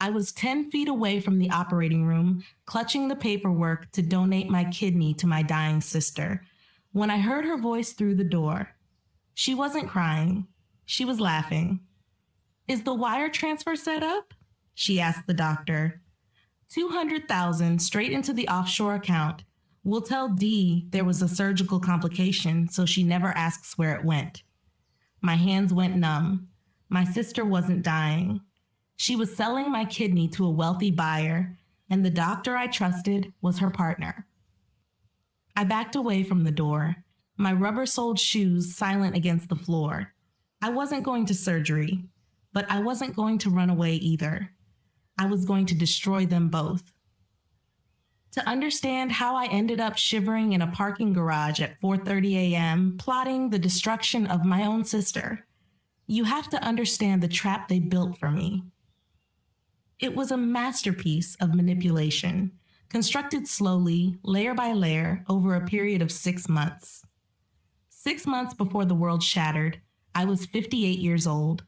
I was 10 feet away from the operating room, clutching the paperwork to donate my kidney to my dying sister, when I heard her voice through the door. She wasn't crying. She was laughing. "Is the wire transfer set up?" she asked the doctor. 200,000 straight into the offshore account. We'll tell Dee there was a surgical complication, so she never asks where it went. My hands went numb. My sister wasn't dying. She was selling my kidney to a wealthy buyer, and the doctor I trusted was her partner. I backed away from the door, my rubber-soled shoes silent against the floor. I wasn't going to surgery, but I wasn't going to run away either. I was going to destroy them both. To understand how I ended up shivering in a parking garage at 4:30 a.m., plotting the destruction of my own sister, you have to understand the trap they built for me. It was a masterpiece of manipulation, constructed slowly, layer by layer, over a period of 6 months. 6 months before the world shattered, I was 58 years old,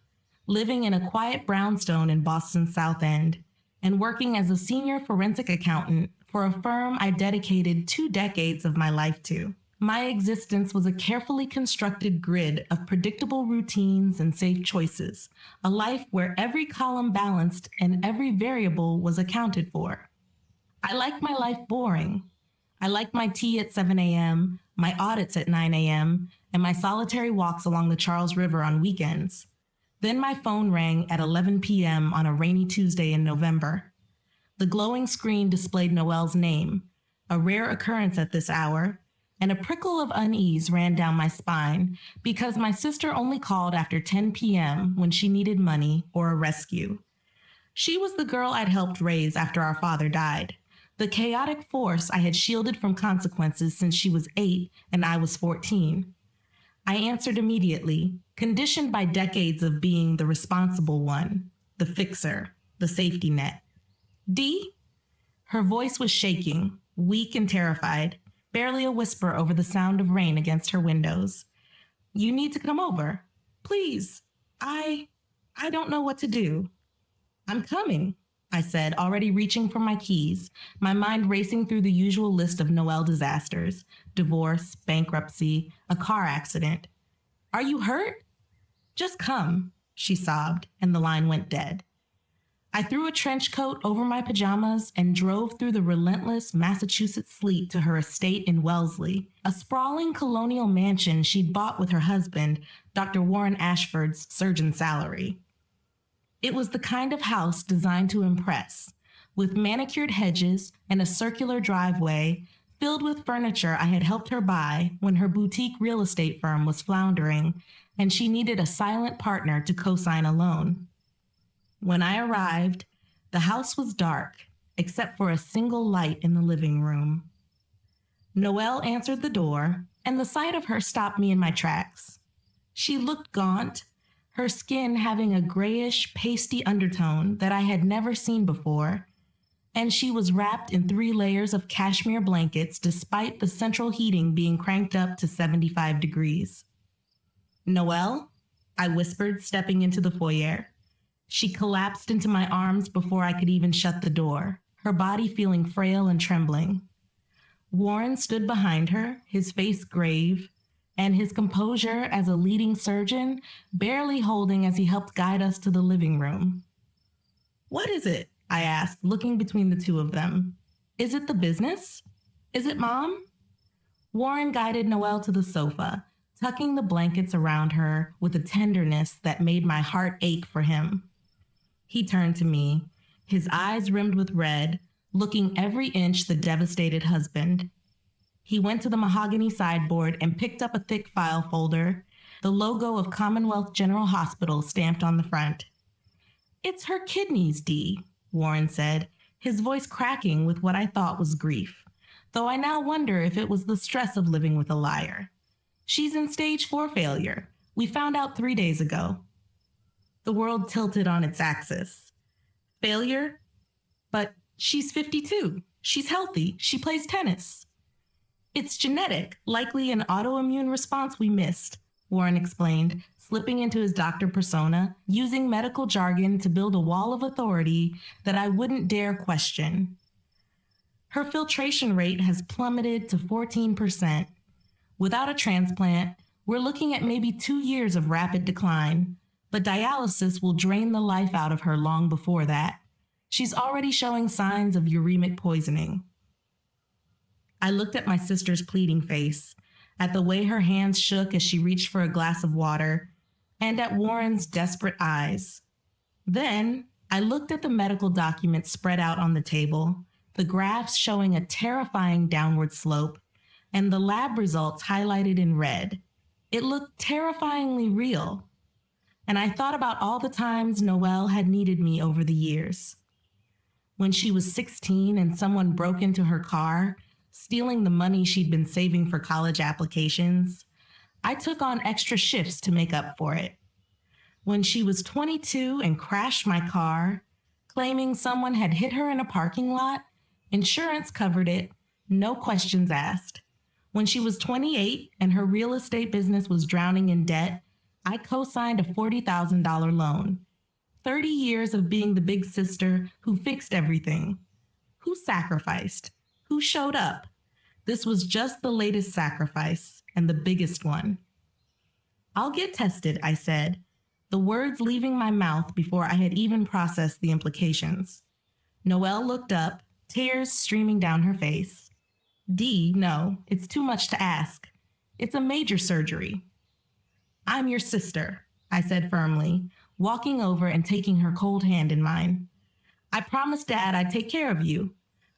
living in a quiet brownstone in Boston's South End, and working as a senior forensic accountant for a firm I dedicated 2 decades of my life to. My existence was a carefully constructed grid of predictable routines and safe choices, a life where every column balanced and every variable was accounted for. I liked my life boring. I liked my tea at 7 a.m., my audits at 9 a.m., and my solitary walks along the Charles River on weekends. Then my phone rang at 11 p.m. on a rainy Tuesday in November. The glowing screen displayed Noelle's name, a rare occurrence at this hour, and a prickle of unease ran down my spine because my sister only called after 10 p.m. when she needed money or a rescue. She was the girl I'd helped raise after our father died, the chaotic force I had shielded from consequences since she was 8 and I was 14. I answered immediately, conditioned by decades of being the responsible one, the fixer, the safety net. "Dee?" Her voice was shaking, weak and terrified, barely a whisper over the sound of rain against her windows. "You need to come over. Please. I don't know what to do." "I'm coming," I said, already reaching for my keys, my mind racing through the usual list of Noelle disasters: divorce, bankruptcy, a car accident. "Are you hurt?" "Just come," she sobbed, and the line went dead. I threw a trench coat over my pajamas and drove through the relentless Massachusetts sleet to her estate in Wellesley, a sprawling colonial mansion she'd bought with her husband, Dr. Warren Ashford's surgeon salary. It was the kind of house designed to impress, with manicured hedges and a circular driveway filled with furniture I had helped her buy when her boutique real estate firm was floundering and she needed a silent partner to co-sign a loan. When I arrived, the house was dark, except for a single light in the living room. Noelle answered the door, and the sight of her stopped me in my tracks. She looked gaunt, her skin having a grayish, pasty undertone that I had never seen before, and she was wrapped in 3 layers of cashmere blankets despite the central heating being cranked up to 75 degrees. "Noelle?" I whispered, stepping into the foyer. She collapsed into my arms before I could even shut the door, her body feeling frail and trembling. Warren stood behind her, his face grave, and his composure as a leading surgeon barely holding as he helped guide us to the living room. "What is it?" I asked, looking between the two of them. "Is it the business? Is it Mom?" Warren guided Noelle to the sofa, tucking the blankets around her with a tenderness that made my heart ache for him. He turned to me, his eyes rimmed with red, looking every inch the devastated husband. He went to the mahogany sideboard and picked up a thick file folder, the logo of Commonwealth General Hospital stamped on the front. "It's her kidneys, Dee," Warren said, his voice cracking with what I thought was grief, though I now wonder if it was the stress of living with a liar. "She's in stage 4 failure. We found out 3 days ago." The world tilted on its axis. "Failure? But she's 52. She's healthy. She plays tennis." "It's genetic, likely an autoimmune response we missed," Warren explained, slipping into his doctor persona, using medical jargon to build a wall of authority that I wouldn't dare question. Her filtration rate has plummeted to 14%. Without a transplant, we're looking at maybe 2 years of rapid decline, but dialysis will drain the life out of her long before that. She's already showing signs of uremic poisoning. I looked at my sister's pleading face, at the way her hands shook as she reached for a glass of water, and at Warren's desperate eyes. Then, I looked at the medical documents spread out on the table, the graphs showing a terrifying downward slope, and the lab results highlighted in red. It looked terrifyingly real. And I thought about all the times Noelle had needed me over the years. When she was 16 and someone broke into her car, stealing the money she'd been saving for college applications, I took on extra shifts to make up for it. When she was 22 and crashed my car, claiming someone had hit her in a parking lot, insurance covered it, no questions asked. When she was 28 and her real estate business was drowning in debt, I co-signed a $40,000 loan. 30 years of being the big sister who fixed everything. Who sacrificed? Who showed up? This was just the latest sacrifice, and the biggest one. I'll get tested, I said, the words leaving my mouth before I had even processed the implications. Noelle looked up, tears streaming down her face. D, no, it's too much to ask. It's a major surgery. I'm your sister, I said firmly, walking over and taking her cold hand in mine. I promised Dad I'd take care of you.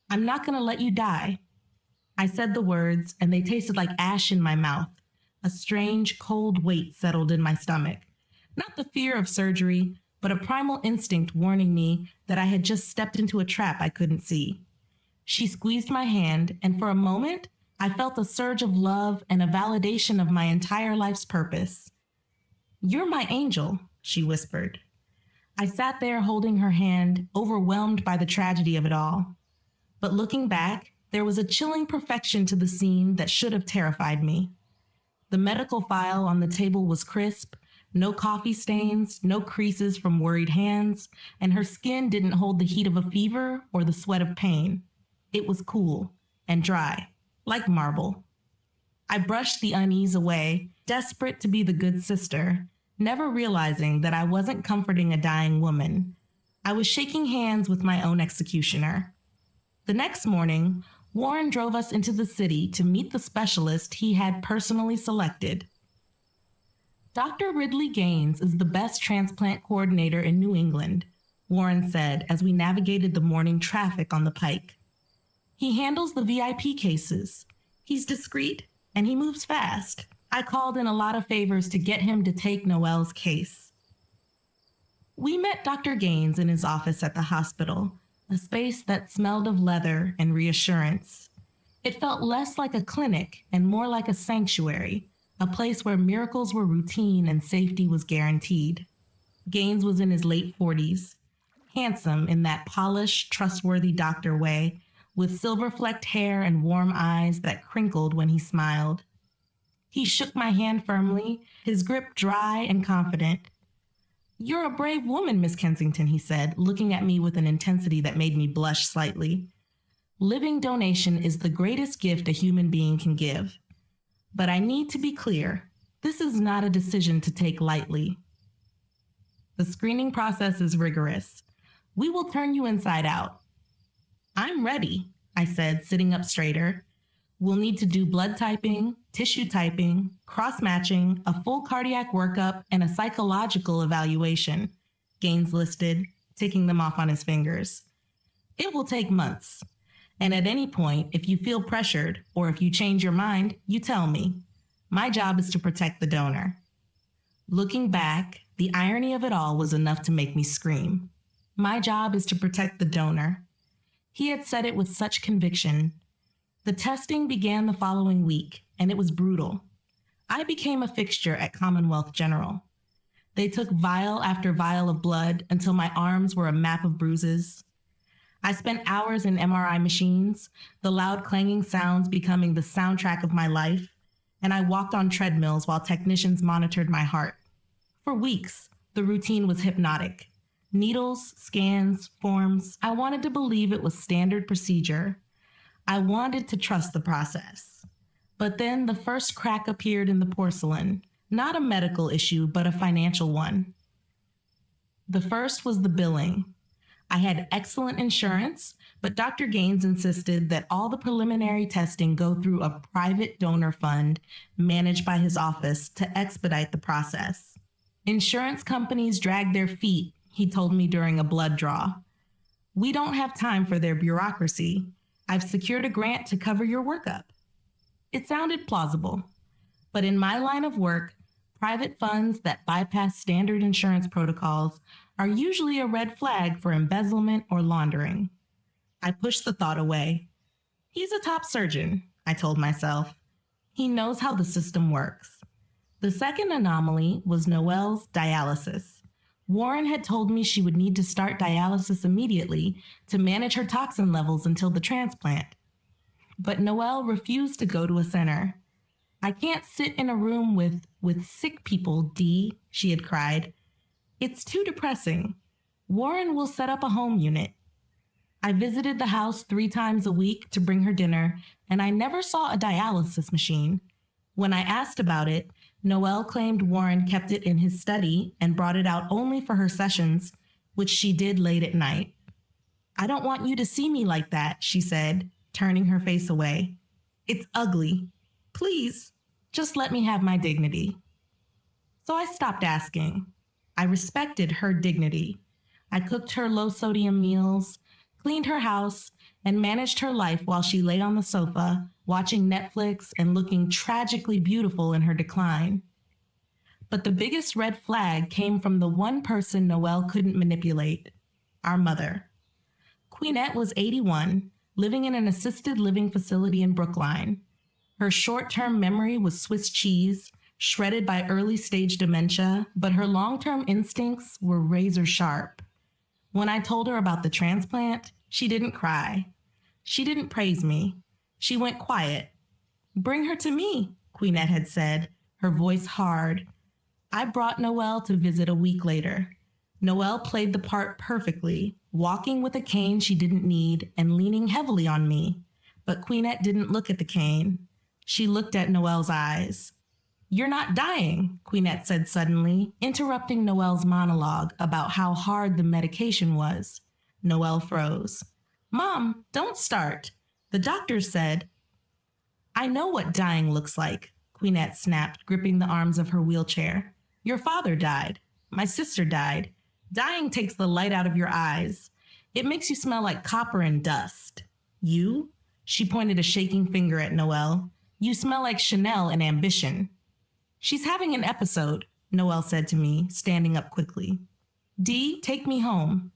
I'm not going to let you die. I said the words, and they tasted like ash in my mouth. A strange, cold weight settled in my stomach. Not the fear of surgery, but a primal instinct warning me that I had just stepped into a trap I couldn't see. She squeezed my hand, and for a moment, I felt a surge of love and a validation of my entire life's purpose. You're my angel, she whispered. I sat there holding her hand, overwhelmed by the tragedy of it all. But looking back, there was a chilling perfection to the scene that should have terrified me. The medical file on the table was crisp, no coffee stains, no creases from worried hands, and her skin didn't hold the heat of a fever or the sweat of pain. It was cool and dry, like marble. I brushed the unease away, desperate to be the good sister, never realizing that I wasn't comforting a dying woman. I was shaking hands with my own executioner. The next morning, Warren drove us into the city to meet the specialist he had personally selected. Dr. Ridley Gaines is the best transplant coordinator in New England, Warren said as we navigated the morning traffic on the pike. He handles the VIP cases. He's discreet, and he moves fast. I called in a lot of favors to get him to take Noelle's case. We met Dr. Gaines in his office at the hospital, a space that smelled of leather and reassurance. It felt less like a clinic and more like a sanctuary, a place where miracles were routine and safety was guaranteed. Gaines was in his late 40s, handsome in that polished, trustworthy doctor way, with silver-flecked hair and warm eyes that crinkled when he smiled. He shook my hand firmly, his grip dry and confident. You're a brave woman, Miss Kensington, he said, looking at me with an intensity that made me blush slightly. Living donation is the greatest gift a human being can give. But I need to be clear, this is not a decision to take lightly. The screening process is rigorous. We will turn you inside out. I'm ready, I said, sitting up straighter. We'll need to do blood typing, tissue typing, cross-matching, a full cardiac workup, and a psychological evaluation, Gaines listed, ticking them off on his fingers. It will take months. And at any point, if you feel pressured, or if you change your mind, you tell me. My job is to protect the donor. Looking back, the irony of it all was enough to make me scream. My job is to protect the donor. He had said it with such conviction. The testing began the following week, and it was brutal. I became a fixture at Commonwealth General. They took vial after vial of blood until my arms were a map of bruises. I spent hours in MRI machines, the loud clanging sounds becoming the soundtrack of my life, and I walked on treadmills while technicians monitored my heart. For weeks, the routine was hypnotic. Needles, scans, forms. I wanted to believe it was standard procedure. I wanted to trust the process. But then the first crack appeared in the porcelain. Not a medical issue, but a financial one. The first was the billing. I had excellent insurance, but Dr. Gaines insisted that all the preliminary testing go through a private donor fund managed by his office to expedite the process. Insurance companies drag their feet, he told me during a blood draw. We don't have time for their bureaucracy. I've secured a grant to cover your workup. It sounded plausible, but in my line of work, private funds that bypass standard insurance protocols are usually a red flag for embezzlement or laundering. I pushed the thought away. He's a top surgeon, I told myself. He knows how the system works. The second anomaly was Noelle's dialysis. Warren had told me she would need to start dialysis immediately to manage her toxin levels until the transplant. But Noelle refused to go to a center. I can't sit in a room with sick people, Dee, she had cried. It's too depressing. Warren will set up a home unit. I visited the house 3 times a week to bring her dinner, and I never saw a dialysis machine. When I asked about it, Noelle claimed Warren kept it in his study and brought it out only for her sessions, which she did late at night. I don't want you to see me like that, she said, turning her face away. It's ugly. Please, just let me have my dignity. So I stopped asking. I respected her dignity. I cooked her low-sodium meals, cleaned her house, and managed her life while she lay on the sofa, watching Netflix and looking tragically beautiful in her decline. But the biggest red flag came from the one person Noelle couldn't manipulate, our mother. Queenette was 81, living in an assisted living facility in Brookline. Her short-term memory was Swiss cheese, shredded by early-stage dementia, but her long-term instincts were razor sharp. When I told her about the transplant, she didn't cry. She didn't praise me. She went quiet. Bring her to me, Queenette had said, her voice hard. I brought Noelle to visit a week later. Noelle played the part perfectly, walking with a cane she didn't need and leaning heavily on me. But Queenette didn't look at the cane. She looked at Noelle's eyes. You're not dying, Queenette said suddenly, interrupting Noelle's monologue about how hard the medication was. Noelle froze. Mom, don't start. The doctor said. I know what dying looks like, Queenette snapped, gripping the arms of her wheelchair. Your father died. My sister died. Dying takes the light out of your eyes. It makes you smell like copper and dust. You? She pointed a shaking finger at Noelle. You smell like Chanel and ambition. She's having an episode, Noelle said to me, standing up quickly. Dee, take me home.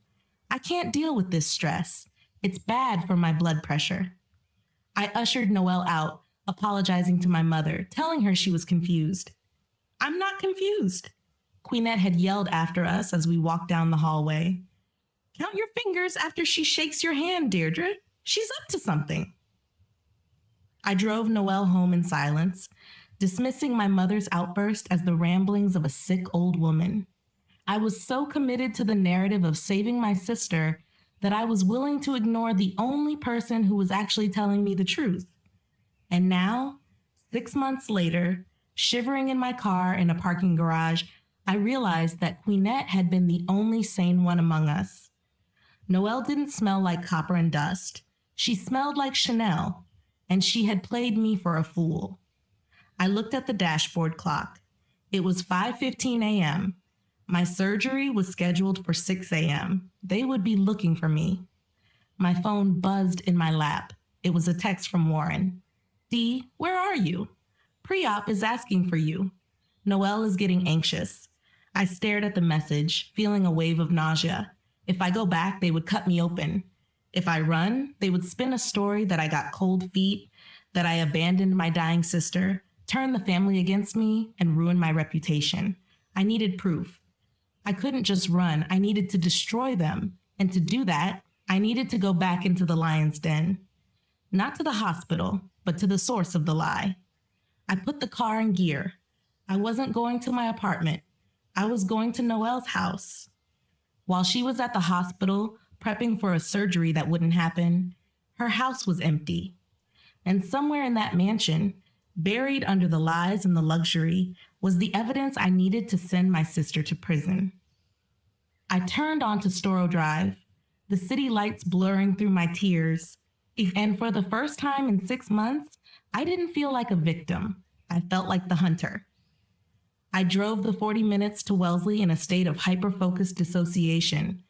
I can't deal with this stress. It's bad for my blood pressure. I ushered Noelle out, apologizing to my mother, telling her she was confused. I'm not confused. Queenette had yelled after us as we walked down the hallway. Count your fingers after she shakes your hand, Deirdre. She's up to something. I drove Noelle home in silence, dismissing my mother's outburst as the ramblings of a sick old woman. I was so committed to the narrative of saving my sister that I was willing to ignore the only person who was actually telling me the truth. And now, 6 months later, shivering in my car in a parking garage, I realized that Queenette had been the only sane one among us. Noelle didn't smell like copper and dust. She smelled like Chanel, and she had played me for a fool. I looked at the dashboard clock. It was 5:15 a.m. My surgery was scheduled for 6 a.m. They would be looking for me. My phone buzzed in my lap. It was a text from Warren. Dee, where are you? Pre-op is asking for you. Noelle is getting anxious. I stared at the message, feeling a wave of nausea. If I go back, they would cut me open. If I run, they would spin a story that I got cold feet, that I abandoned my dying sister, turn the family against me, and ruin my reputation. I needed proof. I couldn't just run. I needed to destroy them. And to do that, I needed to go back into the lion's den. Not to the hospital, but to the source of the lie. I put the car in gear. I wasn't going to my apartment. I was going to Noelle's house. While she was at the hospital prepping for a surgery that wouldn't happen, her house was empty. And somewhere in that mansion, buried under the lies and the luxury, was the evidence I needed to send my sister to prison. I turned onto Storrow Drive, the city lights blurring through my tears. And for the first time in 6 months, I didn't feel like a victim. I felt like the hunter. I drove the 40 minutes to Wellesley in a state of hyper-focused dissociation,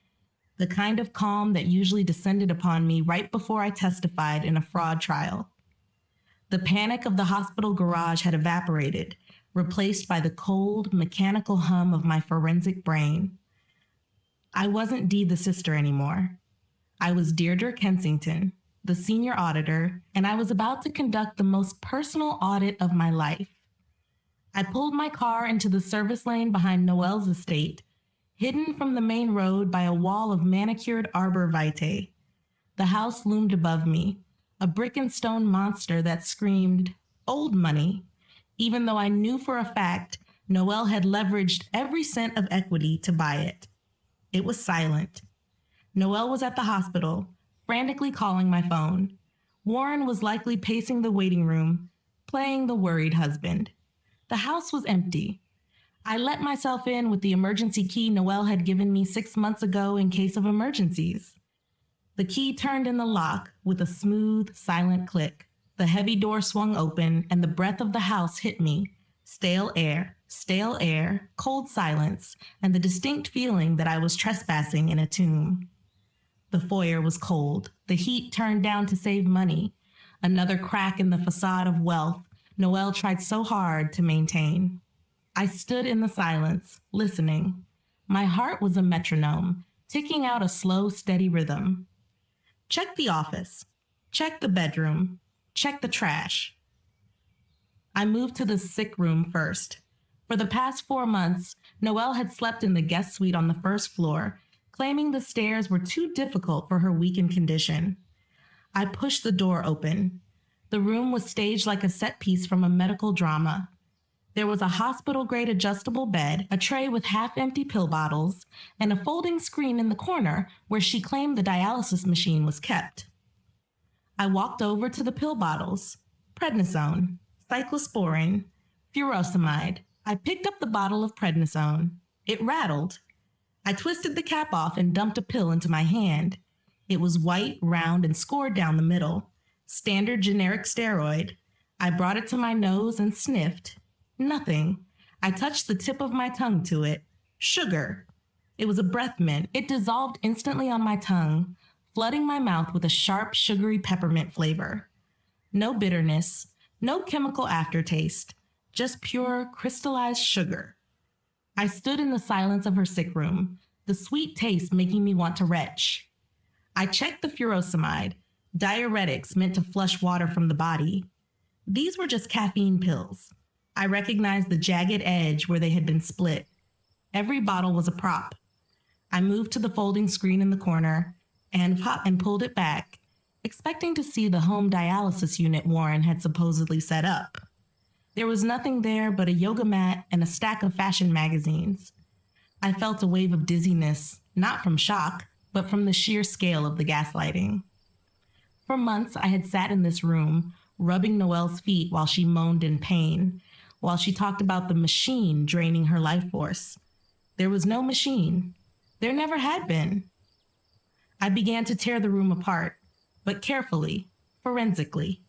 the kind of calm that usually descended upon me right before I testified in a fraud trial. The panic of the hospital garage had evaporated, replaced by the cold, mechanical hum of my forensic brain. I wasn't Dee the sister anymore. I was Deirdre Kensington, the senior auditor, and I was about to conduct the most personal audit of my life. I pulled my car into the service lane behind Noelle's estate, hidden from the main road by a wall of manicured arbor vitae. The house loomed above me, a brick and stone monster that screamed, "Old money," even though I knew for a fact Noelle had leveraged every cent of equity to buy it. It was silent. Noelle was at the hospital, frantically calling my phone. Warren was likely pacing the waiting room, playing the worried husband. The house was empty. I let myself in with the emergency key Noelle had given me 6 months ago in case of emergencies. The key turned in the lock with a smooth, silent click. The heavy door swung open, and the breath of the house hit me. Stale air, cold silence, and the distinct feeling that I was trespassing in a tomb. The foyer was cold, the heat turned down to save money. Another crack in the facade of wealth Noelle tried so hard to maintain. I stood in the silence, listening. My heart was a metronome, ticking out a slow, steady rhythm. Check the office. Check the bedroom. Check the trash. I moved to the sick room first. For the past 4 months, Noelle had slept in the guest suite on the first floor, claiming the stairs were too difficult for her weakened condition. I pushed the door open. The room was staged like a set piece from a medical drama. There was a hospital-grade adjustable bed, a tray with half-empty pill bottles, and a folding screen in the corner where she claimed the dialysis machine was kept. I walked over to the pill bottles. Prednisone, cyclosporine, furosemide. I picked up the bottle of prednisone. It rattled. I twisted the cap off and dumped a pill into my hand. It was white, round, and scored down the middle. Standard generic steroid. I brought it to my nose and sniffed. Nothing. I touched the tip of my tongue to it. Sugar. It was a breath mint. It dissolved instantly on my tongue, flooding my mouth with a sharp, sugary peppermint flavor. No bitterness, no chemical aftertaste, just pure, crystallized sugar. I stood in the silence of her sick room, the sweet taste making me want to retch. I checked the furosemide, diuretics meant to flush water from the body. These were just caffeine pills. I recognized the jagged edge where they had been split. Every bottle was a prop. I moved to the folding screen in the corner and pulled it back, expecting to see the home dialysis unit Warren had supposedly set up. There was nothing there but a yoga mat and a stack of fashion magazines. I felt a wave of dizziness, not from shock, but from the sheer scale of the gaslighting. For months, I had sat in this room, rubbing Noelle's feet while she moaned in pain, while she talked about the machine draining her life force. There was no machine. There never had been. I began to tear the room apart, but carefully, forensically.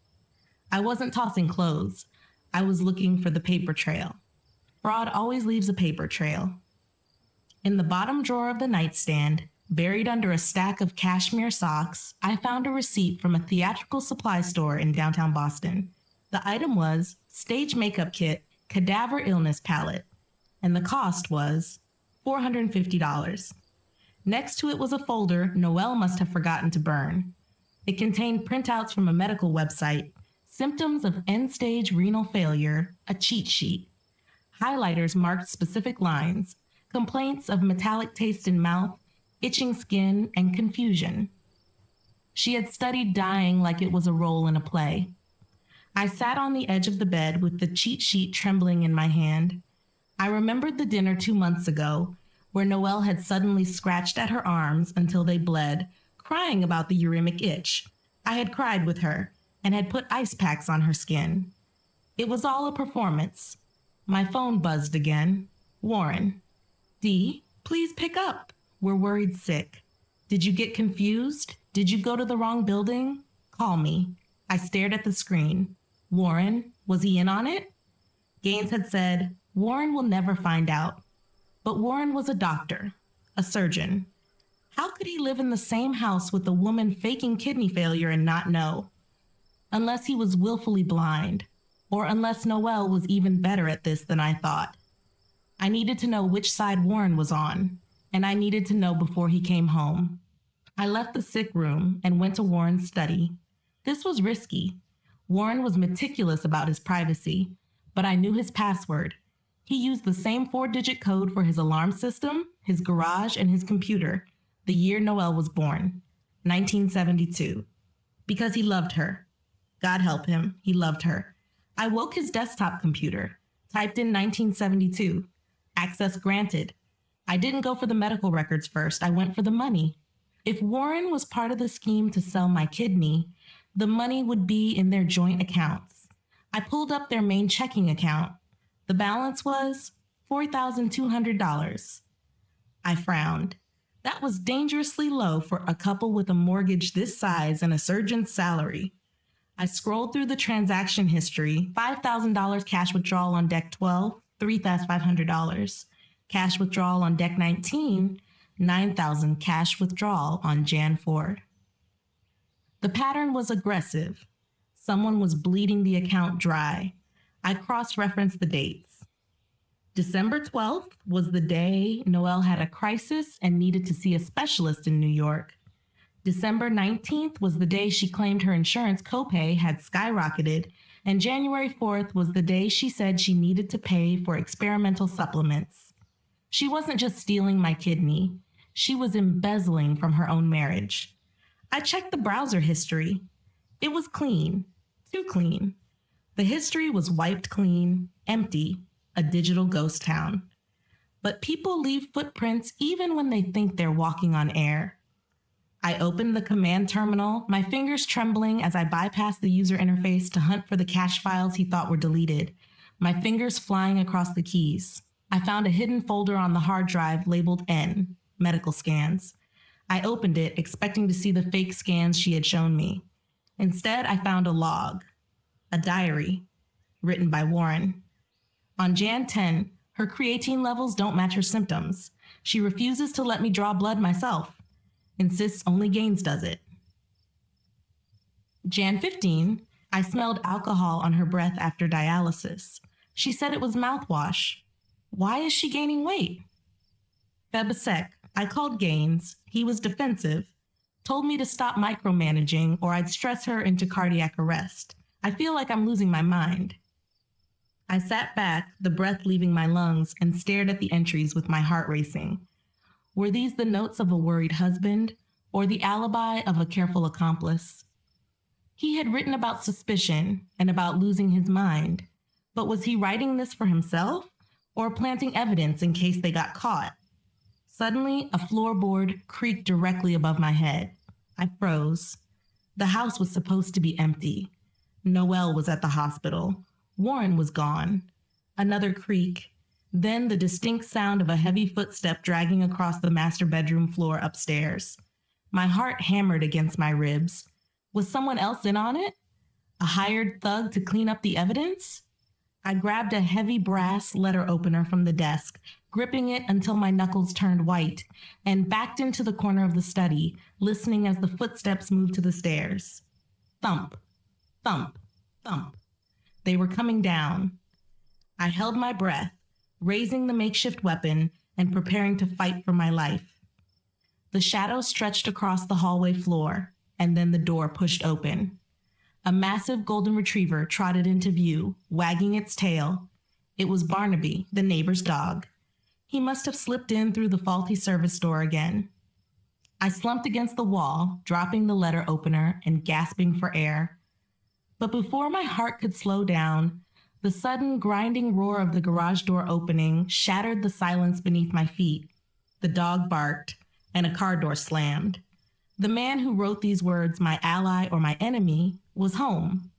I wasn't tossing clothes. I was looking for the paper trail. Fraud always leaves a paper trail. In the bottom drawer of the nightstand, buried under a stack of cashmere socks, I found a receipt from a theatrical supply store in downtown Boston. The item was stage makeup kit, cadaver illness palette, and the cost was $450. Next to it was a folder Noelle must have forgotten to burn. It contained printouts from a medical website, symptoms of end-stage renal failure, a cheat sheet. Highlighters marked specific lines, complaints of metallic taste in mouth, itching skin, and confusion. She had studied dying like it was a role in a play. I sat on the edge of the bed with the cheat sheet trembling in my hand. I remembered the dinner 2 months ago, where Noelle had suddenly scratched at her arms until they bled, crying about the uremic itch. I had cried with her and had put ice packs on her skin. It was all a performance. My phone buzzed again. Warren. Dee, please pick up. We're worried sick. Did you get confused? Did you go to the wrong building? Call me. I stared at the screen. Warren, was he in on it? Gaines had said, Warren will never find out. But Warren was a doctor, a surgeon. How could he live in the same house with a woman faking kidney failure and not know? Unless he was willfully blind, or unless Noelle was even better at this than I thought. I needed to know which side Warren was on, and I needed to know before he came home. I left the sick room and went to Warren's study. This was risky. Warren was meticulous about his privacy, but I knew his password. He used the same 4-digit code for his alarm system, his garage, and his computer, the year Noelle was born, 1972. Because he loved her. God help him, he loved her. I woke his desktop computer, typed in 1972. Access granted. I didn't go for the medical records first, I went for the money. If Warren was part of the scheme to sell my kidney, the money would be in their joint accounts. I pulled up their main checking account. The balance was $4,200. I frowned. That was dangerously low for a couple with a mortgage this size and a surgeon's salary. I scrolled through the transaction history. $5,000 cash withdrawal on deck 12, $3,500. Cash withdrawal on deck 19, $9,000 cash withdrawal on Jan 4. The pattern was aggressive. Someone was bleeding the account dry. I cross-referenced the dates. December 12th was the day Noelle had a crisis and needed to see a specialist in New York. December 19th was the day she claimed her insurance copay had skyrocketed, and January 4th was the day she said she needed to pay for experimental supplements. She wasn't just stealing my kidney. She was embezzling from her own marriage. I checked the browser history. It was clean. Too clean. The history was wiped clean, empty, a digital ghost town. But people leave footprints even when they think they're walking on air. I opened the command terminal, my fingers trembling as I bypassed the user interface to hunt for the cache files he thought were deleted, my fingers flying across the keys. I found a hidden folder on the hard drive labeled N, medical scans. I opened it, expecting to see the fake scans she had shown me. Instead, I found a log, a diary, written by Warren. On Jan 10, her creatine levels don't match her symptoms. She refuses to let me draw blood myself. Insists only Gaines does it. Jan 15, I smelled alcohol on her breath after dialysis. She said it was mouthwash. Why is she gaining weight? Feb sec, I called Gaines. He was defensive. Told me to stop micromanaging or I'd stress her into cardiac arrest. I feel like I'm losing my mind. I sat back, the breath leaving my lungs, and stared at the entries with my heart racing. Were these the notes of a worried husband or the alibi of a careful accomplice? He had written about suspicion and about losing his mind, but was he writing this for himself or planting evidence in case they got caught? Suddenly, a floorboard creaked directly above my head. I froze. The house was supposed to be empty. Noelle was at the hospital. Warren was gone. Another creak. Then the distinct sound of a heavy footstep dragging across the master bedroom floor upstairs. My heart hammered against my ribs. Was someone else in on it? A hired thug to clean up the evidence? I grabbed a heavy brass letter opener from the desk, gripping it until my knuckles turned white, and backed into the corner of the study, listening as the footsteps moved to the stairs. Thump, thump, thump. They were coming down. I held my breath, raising the makeshift weapon and preparing to fight for my life. The shadow stretched across the hallway floor, and then the door pushed open. A massive golden retriever trotted into view, wagging its tail. It was Barnaby, the neighbor's dog. He must have slipped in through the faulty service door again. I slumped against the wall, dropping the letter opener and gasping for air. But before my heart could slow down, The sudden grinding roar of the garage door opening shattered the silence beneath my feet. The dog barked, and a car door slammed. The man who wrote these words, my ally or my enemy, was home.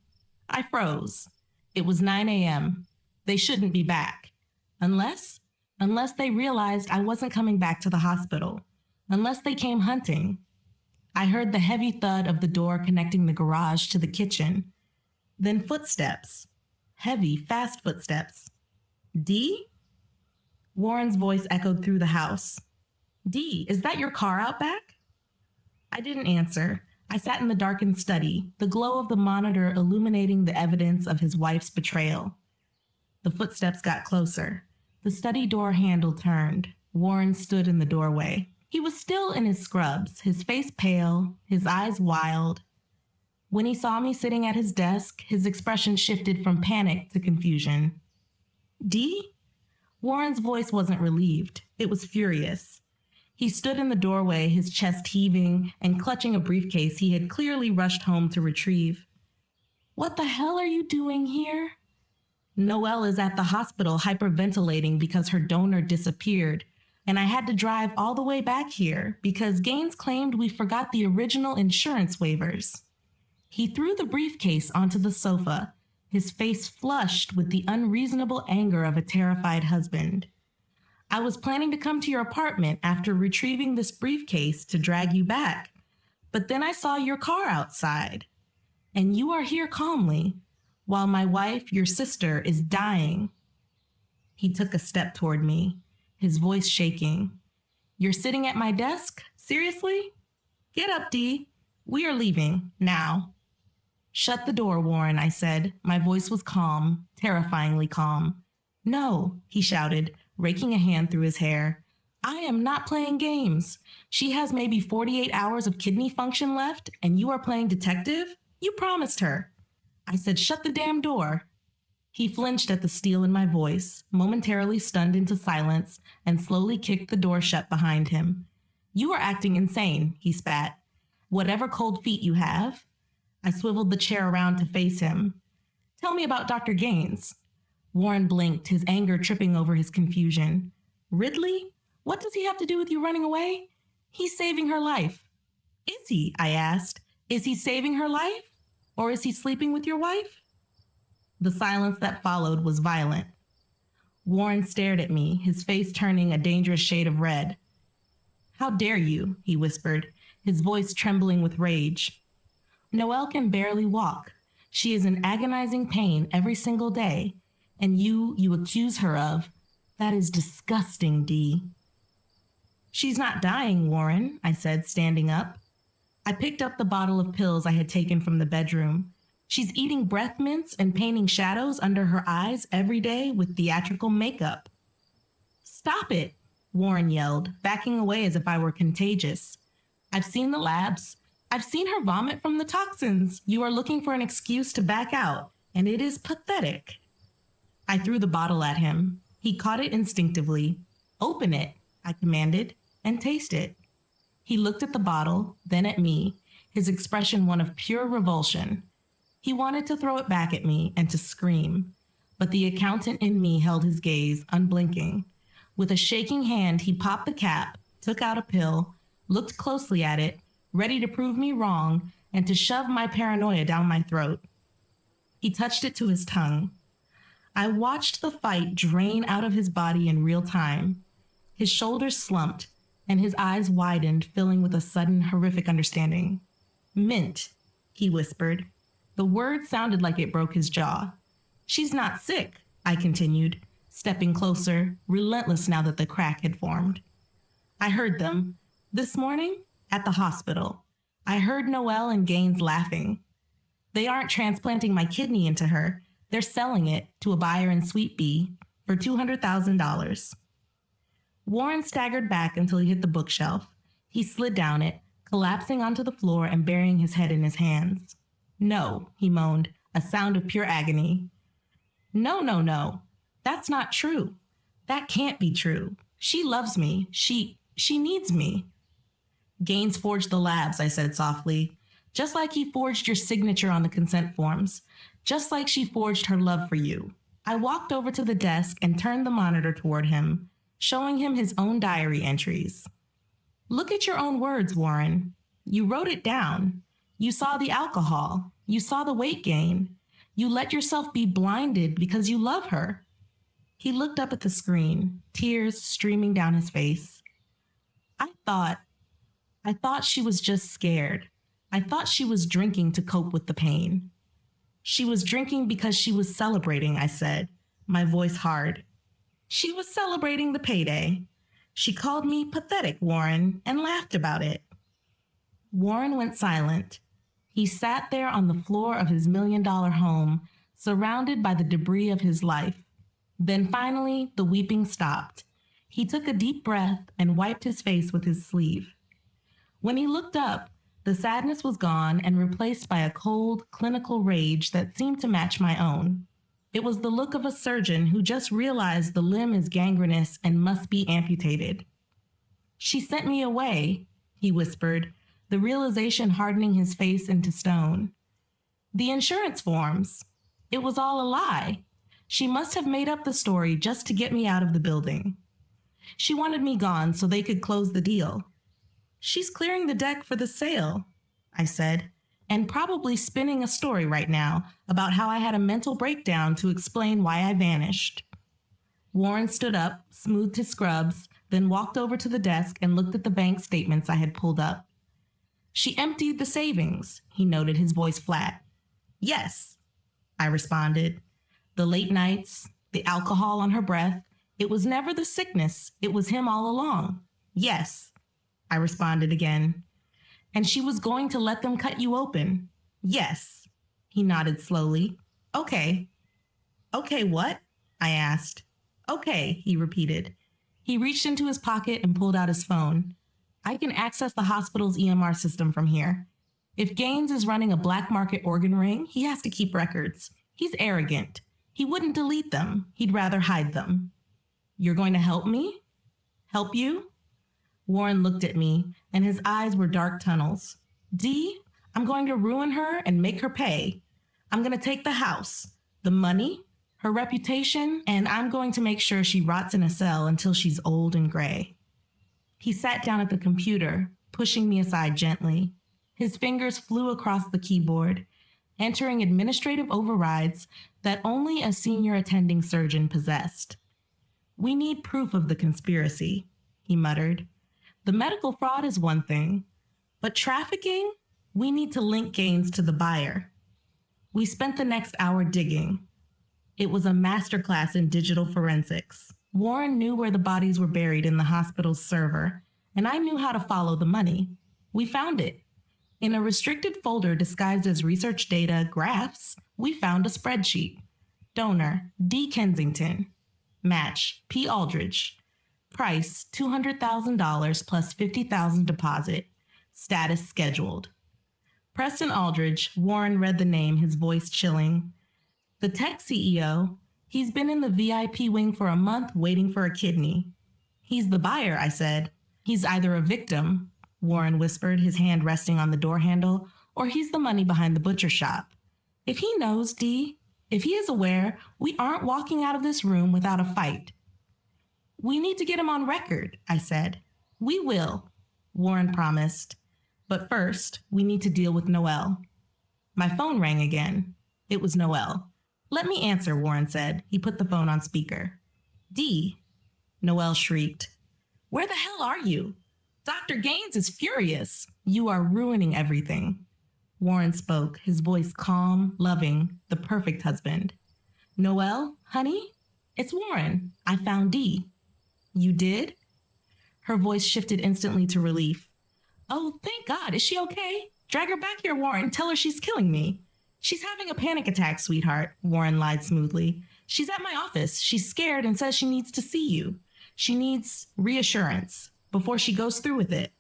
I froze. It was 9 a.m. They shouldn't be back. Unless they realized I wasn't coming back to the hospital. Unless they came hunting. I heard the heavy thud of the door connecting the garage to the kitchen. Then footsteps. Heavy, fast footsteps. Dee? Warren's voice echoed through the house. Dee, is that your car out back? I didn't answer. I sat in the darkened study, the glow of the monitor illuminating the evidence of his wife's betrayal. The footsteps got closer. The study door handle turned. Warren stood in the doorway. He was still in his scrubs, his face pale, his eyes wild. When he saw me sitting at his desk, his expression shifted from panic to confusion. Dee? Warren's voice wasn't relieved. It was furious. He stood in the doorway, his chest heaving and clutching a briefcase he had clearly rushed home to retrieve. What the hell are you doing here? Noelle is at the hospital hyperventilating because her donor disappeared, and I had to drive all the way back here because Gaines claimed we forgot the original insurance waivers. He threw the briefcase onto the sofa, his face flushed with the unreasonable anger of a terrified husband. I was planning to come to your apartment after retrieving this briefcase to drag you back, but then I saw your car outside. And you are here calmly, while my wife, your sister, is dying. He took a step toward me, his voice shaking. You're sitting at my desk? Seriously? Get up, Dee. We are leaving, now. Shut the door, Warren, I said. My voice was calm, terrifyingly calm. No, he shouted, raking a hand through his hair. I am not playing games. She has maybe 48 hours of kidney function left, and you are playing detective? You promised her. I said, shut the damn door. He flinched at the steel in my voice, momentarily stunned into silence, and slowly kicked the door shut behind him. You are acting insane, he spat. Whatever cold feet you have. I swiveled the chair around to face him. Tell me about Dr. Gaines. Warren blinked, his anger tripping over his confusion. Ridley? What does he have to do with you running away? He's saving her life. Is he? I asked. Is he saving her life? Or is he sleeping with your wife? The silence that followed was violent. Warren stared at me, his face turning a dangerous shade of red. How dare you, he whispered, his voice trembling with rage. Noelle can barely walk. She is in agonizing pain every single day. And you accuse her of. That is disgusting, Dee. She's not dying, Warren, I said, standing up. I picked up the bottle of pills I had taken from the bedroom. She's eating breath mints and painting shadows under her eyes every day with theatrical makeup. Stop it, Warren yelled, backing away as if I were contagious. I've seen the labs. I've seen her vomit from the toxins. You are looking for an excuse to back out, and it is pathetic. I threw the bottle at him. He caught it instinctively. Open it, I commanded, and taste it. He looked at the bottle, then at me, his expression one of pure revulsion. He wanted to throw it back at me and to scream, but the accountant in me held his gaze, unblinking. With a shaking hand, he popped the cap, took out a pill, looked closely at it, ready to prove me wrong and to shove my paranoia down my throat. He touched it to his tongue. I watched the fight drain out of his body in real time. His shoulders slumped, and his eyes widened, filling with a sudden, horrific understanding. Mint, he whispered. The word sounded like it broke his jaw. She's not sick, I continued, stepping closer, relentless now that the crack had formed. I heard them. This morning, at the hospital. I heard Noelle and Gaines laughing. They aren't transplanting my kidney into her. They're selling it to a buyer in Suite B for $200,000. Warren staggered back until he hit the bookshelf. He slid down it, collapsing onto the floor and burying his head in his hands. No, he moaned, a sound of pure agony. No. That's not true. That can't be true. She loves me. She needs me. Gaines forged the labs, I said softly. Just like he forged your signature on the consent forms. Just like she forged her love for you. I walked over to the desk and turned the monitor toward him, showing him his own diary entries. Look at your own words, Warren. You wrote it down. You saw the alcohol. You saw the weight gain. You let yourself be blinded because you love her. He looked up at the screen, tears streaming down his face. I thought she was just scared. I thought she was drinking to cope with the pain. She was drinking because she was celebrating, I said, my voice hard. She was celebrating the payday. She called me pathetic, Warren, and laughed about it. Warren went silent. He sat there on the floor of his $1,000,000 home, surrounded by the debris of his life. Then finally, the weeping stopped. He took a deep breath and wiped his face with his sleeve. When he looked up, the sadness was gone and replaced by a cold, clinical rage that seemed to match my own. It was the look of a surgeon who just realized the limb is gangrenous and must be amputated. She sent me away, he whispered, the realization hardening his face into stone. The insurance forms. It was all a lie. She must have made up the story just to get me out of the building. She wanted me gone so they could close the deal. She's clearing the deck for the sale, I said, and probably spinning a story right now about how I had a mental breakdown to explain why I vanished. Warren stood up, smoothed his scrubs, then walked over to the desk and looked at the bank statements I had pulled up. She emptied the savings, he noted, his voice flat. Yes, I responded. The late nights, the alcohol on her breath, it was never the sickness, it was him all along. Yes, I responded again. And she was going to let them cut you open. Yes, he nodded slowly. Okay. Okay, what? I asked. Okay, he repeated. He reached into his pocket and pulled out his phone. I can access the hospital's EMR system from here. If Gaines is running a black market organ ring, he has to keep records. He's arrogant. He wouldn't delete them. He'd rather hide them. You're going to help me? Help you? Warren looked at me, and his eyes were dark tunnels. Dee, I'm going to ruin her and make her pay. I'm going to take the house, the money, her reputation, and I'm going to make sure she rots in a cell until she's old and gray. He sat down at the computer, pushing me aside gently. His fingers flew across the keyboard, entering administrative overrides that only a senior attending surgeon possessed. We need proof of the conspiracy, he muttered. The medical fraud is one thing, but trafficking? We need to link Gaines to the buyer. We spent the next hour digging. It was a masterclass in digital forensics. Warren knew where the bodies were buried in the hospital's server, and I knew how to follow the money. We found it. In a restricted folder disguised as research data graphs, we found a spreadsheet. Donor, D. Kensington. Match, P. Aldridge. Price, $200,000 plus $50,000 deposit. Status scheduled. Preston Aldridge, Warren read the name, his voice chilling. The tech CEO, he's been in the VIP wing for a month waiting for a kidney. He's the buyer, I said. He's either a victim, Warren whispered, his hand resting on the door handle, or he's the money behind the butcher shop. If he knows, Dee, if he is aware, we aren't walking out of this room without a fight. We need to get him on record, I said. We will, Warren promised. But first, we need to deal with Noelle. My phone rang again. It was Noelle. Let me answer, Warren said. He put the phone on speaker. Dee, Noelle shrieked. Where the hell are you? Dr. Gaines is furious. You are ruining everything. Warren spoke, his voice calm, loving, the perfect husband. Noelle, honey? It's Warren. I found Dee. You did? Her voice shifted instantly to relief. Oh, thank God. Is she okay? Drag her back here, Warren. Tell her she's killing me. She's having a panic attack, sweetheart, Warren lied smoothly. She's at my office. She's scared and says she needs to see you. She needs reassurance before she goes through with it.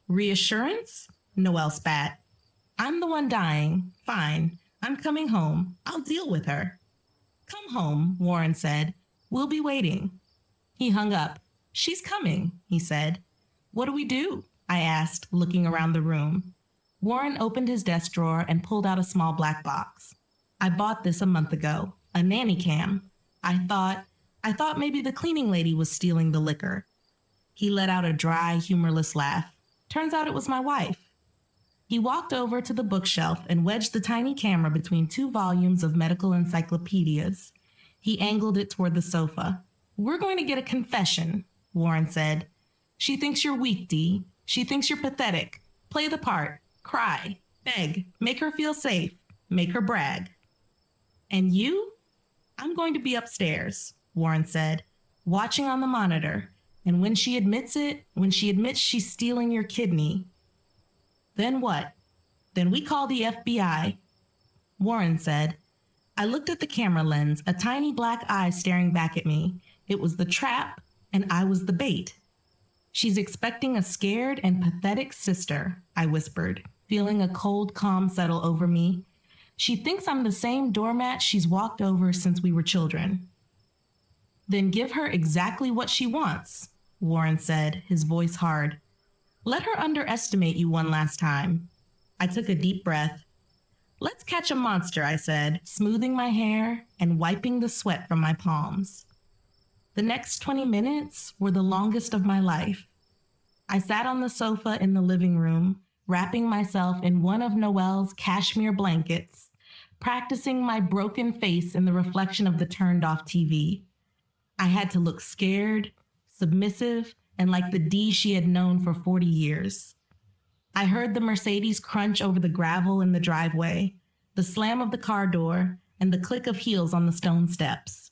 Reassurance? Noelle spat. I'm the one dying. Fine. I'm coming home. I'll deal with her. Come home, Warren said. We'll be waiting. He hung up. She's coming, he said. What do we do? I asked, looking around the room. Warren opened his desk drawer and pulled out a small black box. I bought this a month ago, a nanny cam. I thought maybe the cleaning lady was stealing the liquor. He let out a dry, humorless laugh. Turns out it was my wife. He walked over to the bookshelf and wedged the tiny camera between two volumes of medical encyclopedias. He angled it toward the sofa. We're going to get a confession, Warren said. She thinks you're weak, Dee. She thinks you're pathetic. Play the part. Cry. Beg. Make her feel safe. Make her brag. And you? I'm going to be upstairs, Warren said, watching on the monitor. And when she admits she's stealing your kidney, then what? Then we call the FBI, Warren said. I looked at the camera lens, a tiny black eye staring back at me. It was the trap, and I was the bait. She's expecting a scared and pathetic sister, I whispered, feeling a cold calm settle over me. She thinks I'm the same doormat she's walked over since we were children. Then give her exactly what she wants, Warren said, his voice hard. Let her underestimate you one last time. I took a deep breath. Let's catch a monster, I said, smoothing my hair and wiping the sweat from my palms. The next 20 minutes were the longest of my life. I sat on the sofa in the living room, wrapping myself in one of Noelle's cashmere blankets, practicing my broken face in the reflection of the turned-off TV. I had to look scared, submissive, and like the Dee she had known for 40 years. I heard the Mercedes crunch over the gravel in the driveway, the slam of the car door, and the click of heels on the stone steps.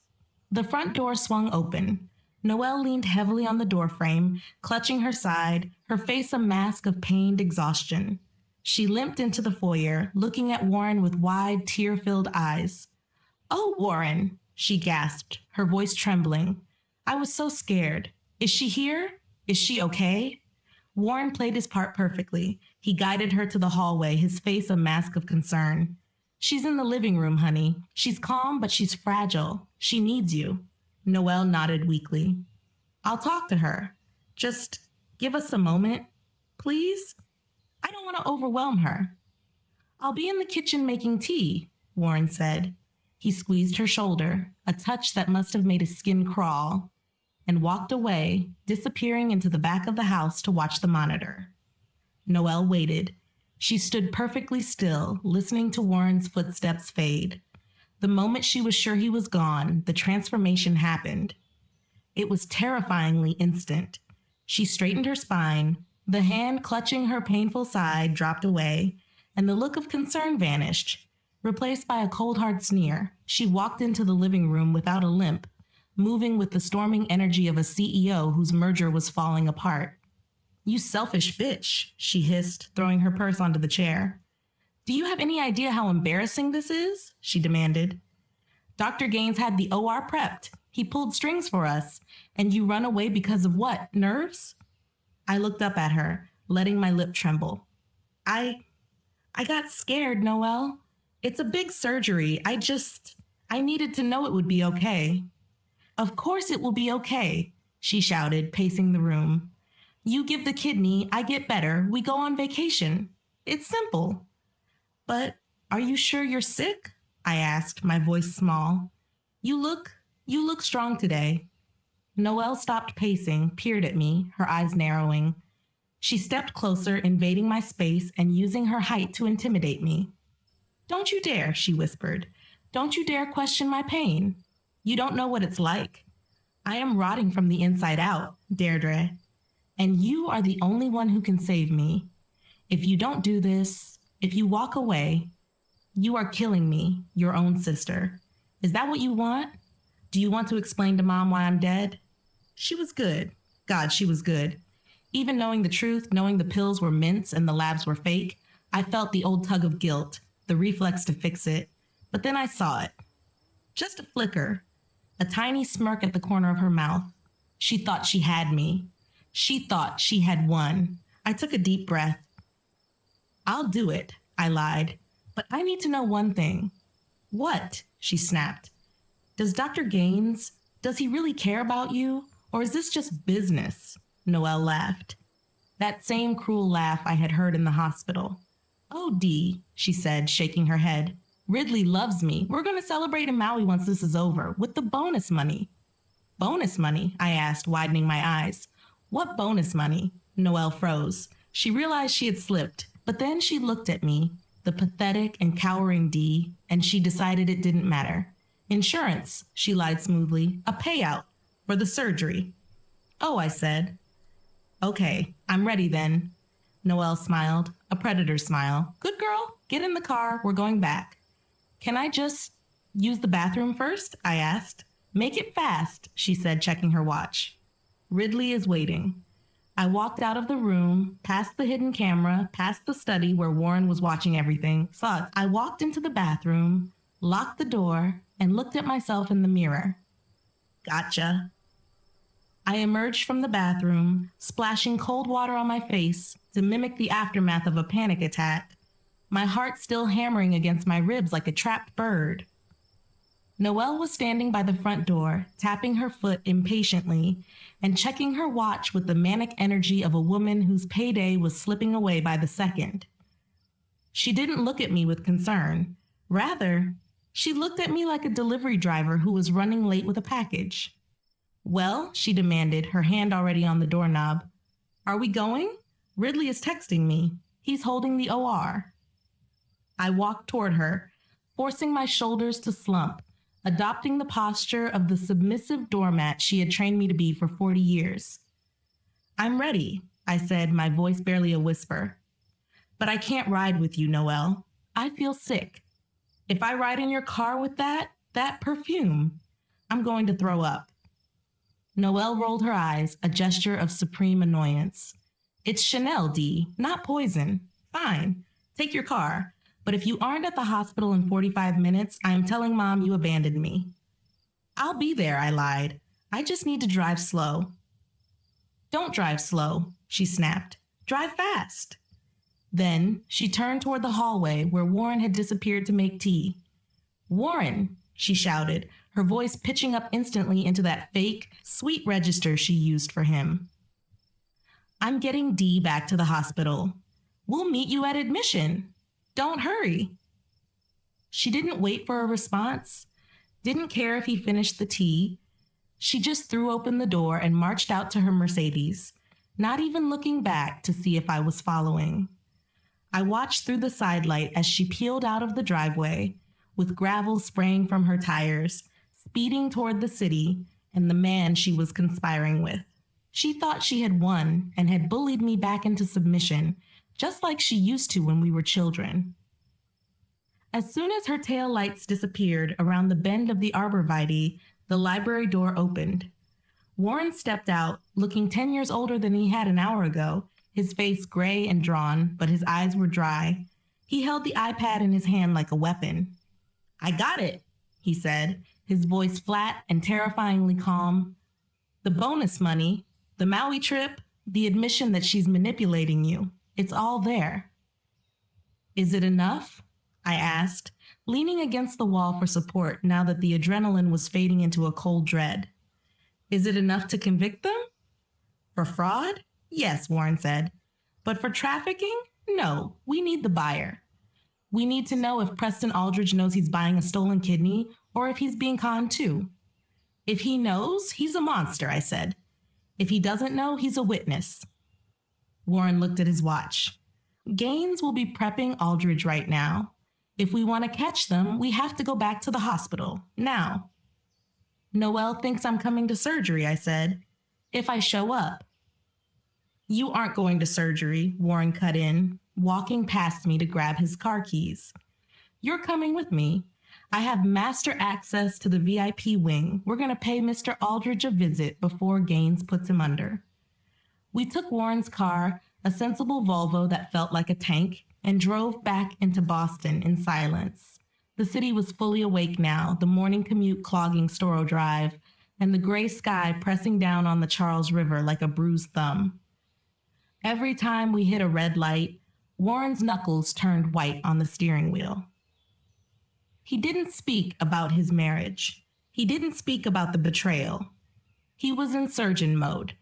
The front door swung open. Noelle leaned heavily on the doorframe, clutching her side, her face a mask of pained exhaustion. She limped into the foyer, looking at Warren with wide, tear-filled eyes. "Oh, Warren," she gasped, her voice trembling. "I was so scared. Is she here? Is she okay?" Warren played his part perfectly. He guided her to the hallway, his face a mask of concern. "She's in the living room, honey. She's calm, but she's fragile. She needs you." Noelle nodded weakly. "I'll talk to her. Just give us a moment, please? I don't want to overwhelm her." "I'll be in the kitchen making tea," Warren said. He squeezed her shoulder, a touch that must have made his skin crawl, and walked away, disappearing into the back of the house to watch the monitor. Noelle waited. She stood perfectly still, listening to Warren's footsteps fade. The moment she was sure he was gone, the transformation happened. It was terrifyingly instant. She straightened her spine, the hand clutching her painful side dropped away, and the look of concern vanished, replaced by a cold hard sneer. She walked into the living room without a limp, moving with the storming energy of a CEO whose merger was falling apart. "You selfish bitch," she hissed, throwing her purse onto the chair. "Do you have any idea how embarrassing this is?" she demanded. "Dr. Gaines had the OR prepped. He pulled strings for us. And you run away because of what? Nerves?" I looked up at her, letting my lip tremble. I got scared, Noelle. It's a big surgery. I needed to know it would be okay." "Of course it will be okay," she shouted, pacing the room. "You give the kidney, I get better, we go on vacation. It's simple." "But are you sure you're sick?" I asked, my voice small. You look strong today." Noelle stopped pacing, peered at me, her eyes narrowing. She stepped closer, invading my space and using her height to intimidate me. "Don't you dare," she whispered. "Don't you dare question my pain. You don't know what it's like. I am rotting from the inside out, Deirdre. And you are the only one who can save me. If you don't do this, if you walk away, you are killing me, your own sister. Is that what you want? Do you want to explain to Mom why I'm dead?" She was good. God, she was good. Even knowing the truth, knowing the pills were mints and the labs were fake, I felt the old tug of guilt, the reflex to fix it. But then I saw it. Just a flicker. A tiny smirk at the corner of her mouth. She thought she had me. She thought she had won. I took a deep breath. "I'll do it," I lied. "But I need to know one thing." "What?" she snapped. "Does Dr. Gaines, does he really care about you? Or is this just business?" Noelle laughed. That same cruel laugh I had heard in the hospital. "Oh, Dee," she said, shaking her head. Ridley loves me. We're going to celebrate in Maui once this is over, with the bonus money. Bonus money? I asked, widening my eyes. What bonus money? Noelle froze. She realized she had slipped, but then she looked at me, the pathetic and cowering Dee, and she decided it didn't matter. Insurance, she lied smoothly. A payout. For the surgery. Oh, I said. Okay, I'm ready then. Noelle smiled, a predator smile. Good girl, get in the car, we're going back. Can I just use the bathroom first? I asked. Make it fast, she said, checking her watch. Ridley is waiting. I walked out of the room, past the hidden camera, past the study where Warren was watching everything. I walked into the bathroom, locked the door, and looked at myself in the mirror. Gotcha. I emerged from the bathroom, splashing cold water on my face to mimic the aftermath of a panic attack, my heart still hammering against my ribs like a trapped bird. Noelle was standing by the front door, tapping her foot impatiently and checking her watch with the manic energy of a woman whose payday was slipping away by the second. She didn't look at me with concern. Rather, she looked at me like a delivery driver who was running late with a package. Well, she demanded, her hand already on the doorknob. Are we going? Ridley is texting me. He's holding the OR. I walked toward her, forcing my shoulders to slump, adopting the posture of the submissive doormat she had trained me to be for 40 years. I'm ready, I said, my voice barely a whisper. But I can't ride with you, Noelle. I feel sick. If I ride in your car with that perfume, I'm going to throw up. Noelle rolled her eyes, a gesture of supreme annoyance. It's Chanel, Dee, not poison. Fine, take your car. But if you aren't at the hospital in 45 minutes, I am telling Mom you abandoned me. I'll be there, I lied. I just need to drive slow. Don't drive slow, she snapped. Drive fast. Then she turned toward the hallway where Warren had disappeared to make tea. Warren, she shouted, her voice pitching up instantly into that fake, sweet register she used for him. I'm getting Dee back to the hospital. We'll meet you at admission. Don't hurry. She didn't wait for a response, didn't care if he finished the tea. She just threw open the door and marched out to her Mercedes, not even looking back to see if I was following. I watched through the sidelight as she peeled out of the driveway, with gravel spraying from her tires, speeding toward the city and the man she was conspiring with. She thought she had won and had bullied me back into submission, just like she used to when we were children. As soon as her tail lights disappeared around the bend of the arborvitae, the library door opened. Warren stepped out, looking 10 years older than he had an hour ago, his face gray and drawn, but his eyes were dry. He held the iPad in his hand like a weapon. I got it, he said, his voice flat and terrifyingly calm. The bonus money, the Maui trip, the admission that she's manipulating you. It's all there. Is it enough? I asked, leaning against the wall for support now that the adrenaline was fading into a cold dread. Is it enough to convict them? For fraud? Yes, Warren said. But for trafficking? No, we need the buyer. We need to know if Preston Aldridge knows he's buying a stolen kidney or if he's being conned too. If he knows, he's a monster, I said. If he doesn't know, he's a witness. Warren looked at his watch. Gaines will be prepping Aldridge right now. If we want to catch them, we have to go back to the hospital, now. Noelle thinks I'm coming to surgery, I said. If I show up. You aren't going to surgery, Warren cut in, walking past me to grab his car keys. You're coming with me. I have master access to the VIP wing. We're going to pay Mr. Aldridge a visit before Gaines puts him under. We took Warren's car, a sensible Volvo that felt like a tank, and drove back into Boston in silence. The city was fully awake now, the morning commute clogging Storrow Drive, and the gray sky pressing down on the Charles River like a bruised thumb. Every time we hit a red light, Warren's knuckles turned white on the steering wheel. He didn't speak about his marriage. He didn't speak about the betrayal. He was in surgeon mode,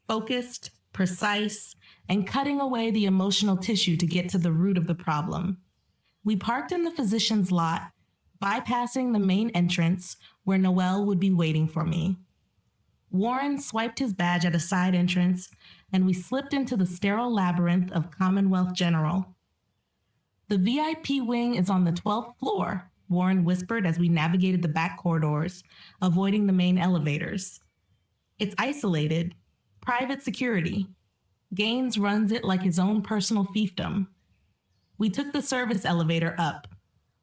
focused, precise, and cutting away the emotional tissue to get to the root of the problem. We parked in the physician's lot, bypassing the main entrance where Noelle would be waiting for me. Warren swiped his badge at a side entrance, and we slipped into the sterile labyrinth of Commonwealth General. The VIP wing is on the 12th floor, Warren whispered as we navigated the back corridors, avoiding the main elevators. It's isolated, private security. Gaines runs it like his own personal fiefdom. We took the service elevator up.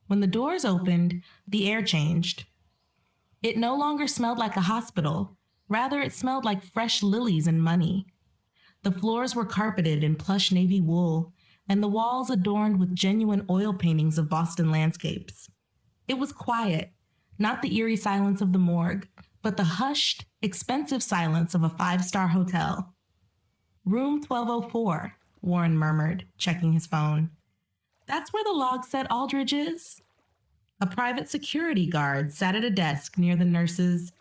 When the doors opened, the air changed. It no longer smelled like a hospital. Rather, it smelled like fresh lilies and money. The floors were carpeted in plush navy wool, and the walls adorned with genuine oil paintings of Boston landscapes. It was quiet, not the eerie silence of the morgue, but the hushed, expensive silence of a five-star hotel. Room 1204, Warren murmured, checking his phone. That's where the log said Aldridge is? A private security guard sat at a desk near the nurse's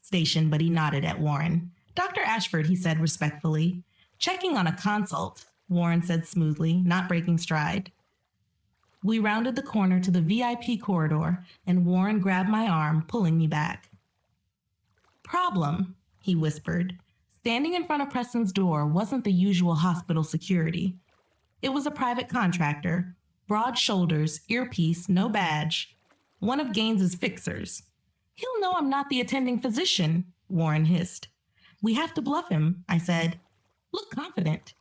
station, but he nodded at Warren. Dr. Ashford, he said respectfully. Checking on a consult, Warren said smoothly, not breaking stride. We rounded the corner to the VIP corridor, and Warren grabbed my arm, pulling me back. Problem, he whispered. Standing in front of Preston's door wasn't the usual hospital security. It was a private contractor, broad shoulders, earpiece, no badge. One of Gaines's fixers. He'll know I'm not the attending physician, Warren hissed. We have to bluff him, I said. Look confident.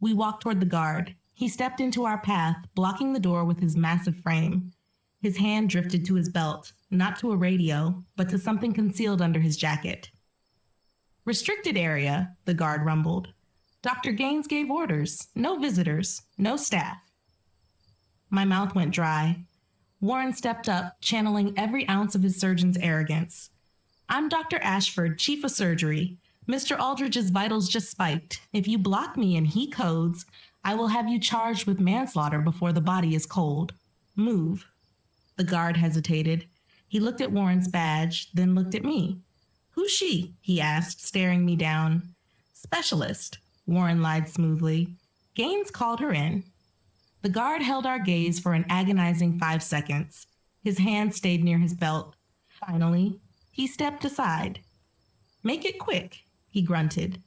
We walked toward the guard. He stepped into our path, blocking the door with his massive frame. His hand drifted to his belt, not to a radio, but to something concealed under his jacket. Restricted area, the guard rumbled. Dr. Gaines gave orders. No visitors, no staff. My mouth went dry. Warren stepped up, channeling every ounce of his surgeon's arrogance. I'm Dr. Ashford, chief of surgery. Mr. Aldridge's vitals just spiked. If you block me and he codes, I will have you charged with manslaughter before the body is cold. Move. The guard hesitated. He looked at Warren's badge, then looked at me. Who's she? He asked, staring me down. Specialist, Warren lied smoothly. Gaines called her in. The guard held our gaze for an agonizing 5 seconds. His hand stayed near his belt. Finally, he stepped aside. Make it quick, he grunted.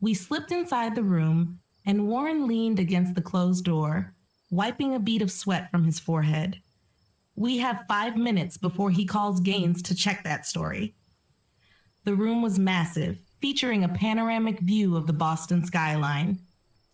We slipped inside the room, and Warren leaned against the closed door, wiping a bead of sweat from his forehead. We have 5 minutes before he calls Gaines to check that story. The room was massive, featuring a panoramic view of the Boston skyline.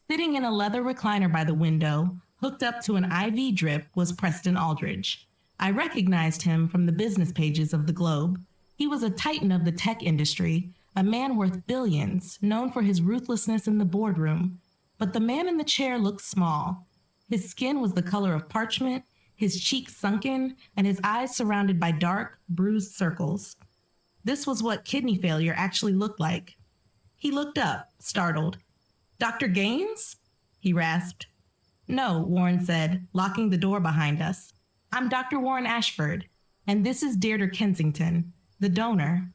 Sitting in a leather recliner by the window, hooked up to an IV drip, was Preston Aldridge. I recognized him from the business pages of the Globe. He was a titan of the tech industry, a man worth billions, known for his ruthlessness in the boardroom. But the man in the chair looked small. His skin was the color of parchment, his cheeks sunken, and his eyes surrounded by dark, bruised circles. This was what kidney failure actually looked like. He looked up, startled. Dr. Gaines? He rasped. No, Warren said, locking the door behind us. I'm Dr. Warren Ashford, and this is Deirdre Kensington, the donor.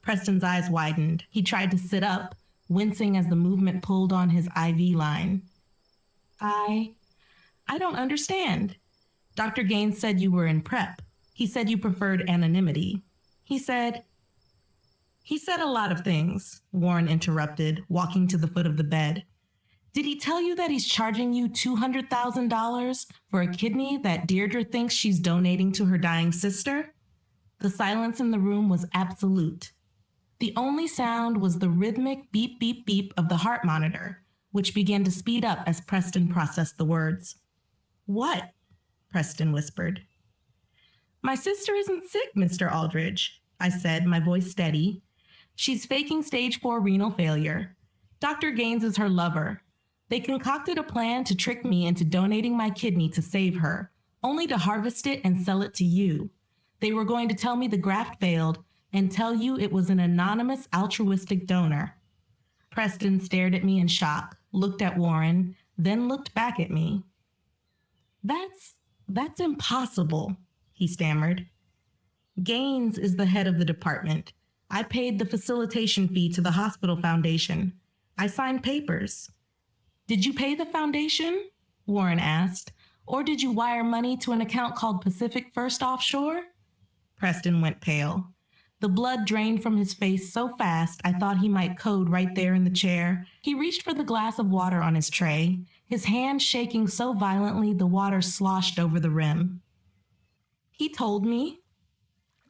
Preston's eyes widened. He tried to sit up, wincing as the movement pulled on his IV line. I don't understand. Dr. Gaines said you were in prep. He said you preferred anonymity. He said a lot of things, Warren interrupted, walking to the foot of the bed. Did he tell you that he's charging you $200,000 for a kidney that Deirdre thinks she's donating to her dying sister? The silence in the room was absolute. The only sound was the rhythmic beep, beep, beep of the heart monitor, which began to speed up as Preston processed the words. What? Preston whispered. My sister isn't sick, Mr. Aldridge, I said, my voice steady. She's faking stage 4 renal failure. Dr. Gaines is her lover. They concocted a plan to trick me into donating my kidney to save her, only to harvest it and sell it to you. They were going to tell me the graft failed and tell you it was an anonymous altruistic donor. Preston stared at me in shock, looked at Warren, then looked back at me. That's impossible, he stammered. Gaines is the head of the department. I paid the facilitation fee to the hospital foundation. I signed papers. Did you pay the foundation? Warren asked. Or did you wire money to an account called Pacific First Offshore? Preston went pale. The blood drained from his face so fast I thought he might code right there in the chair. He reached for the glass of water on his tray, his hand shaking so violently the water sloshed over the rim. He told me.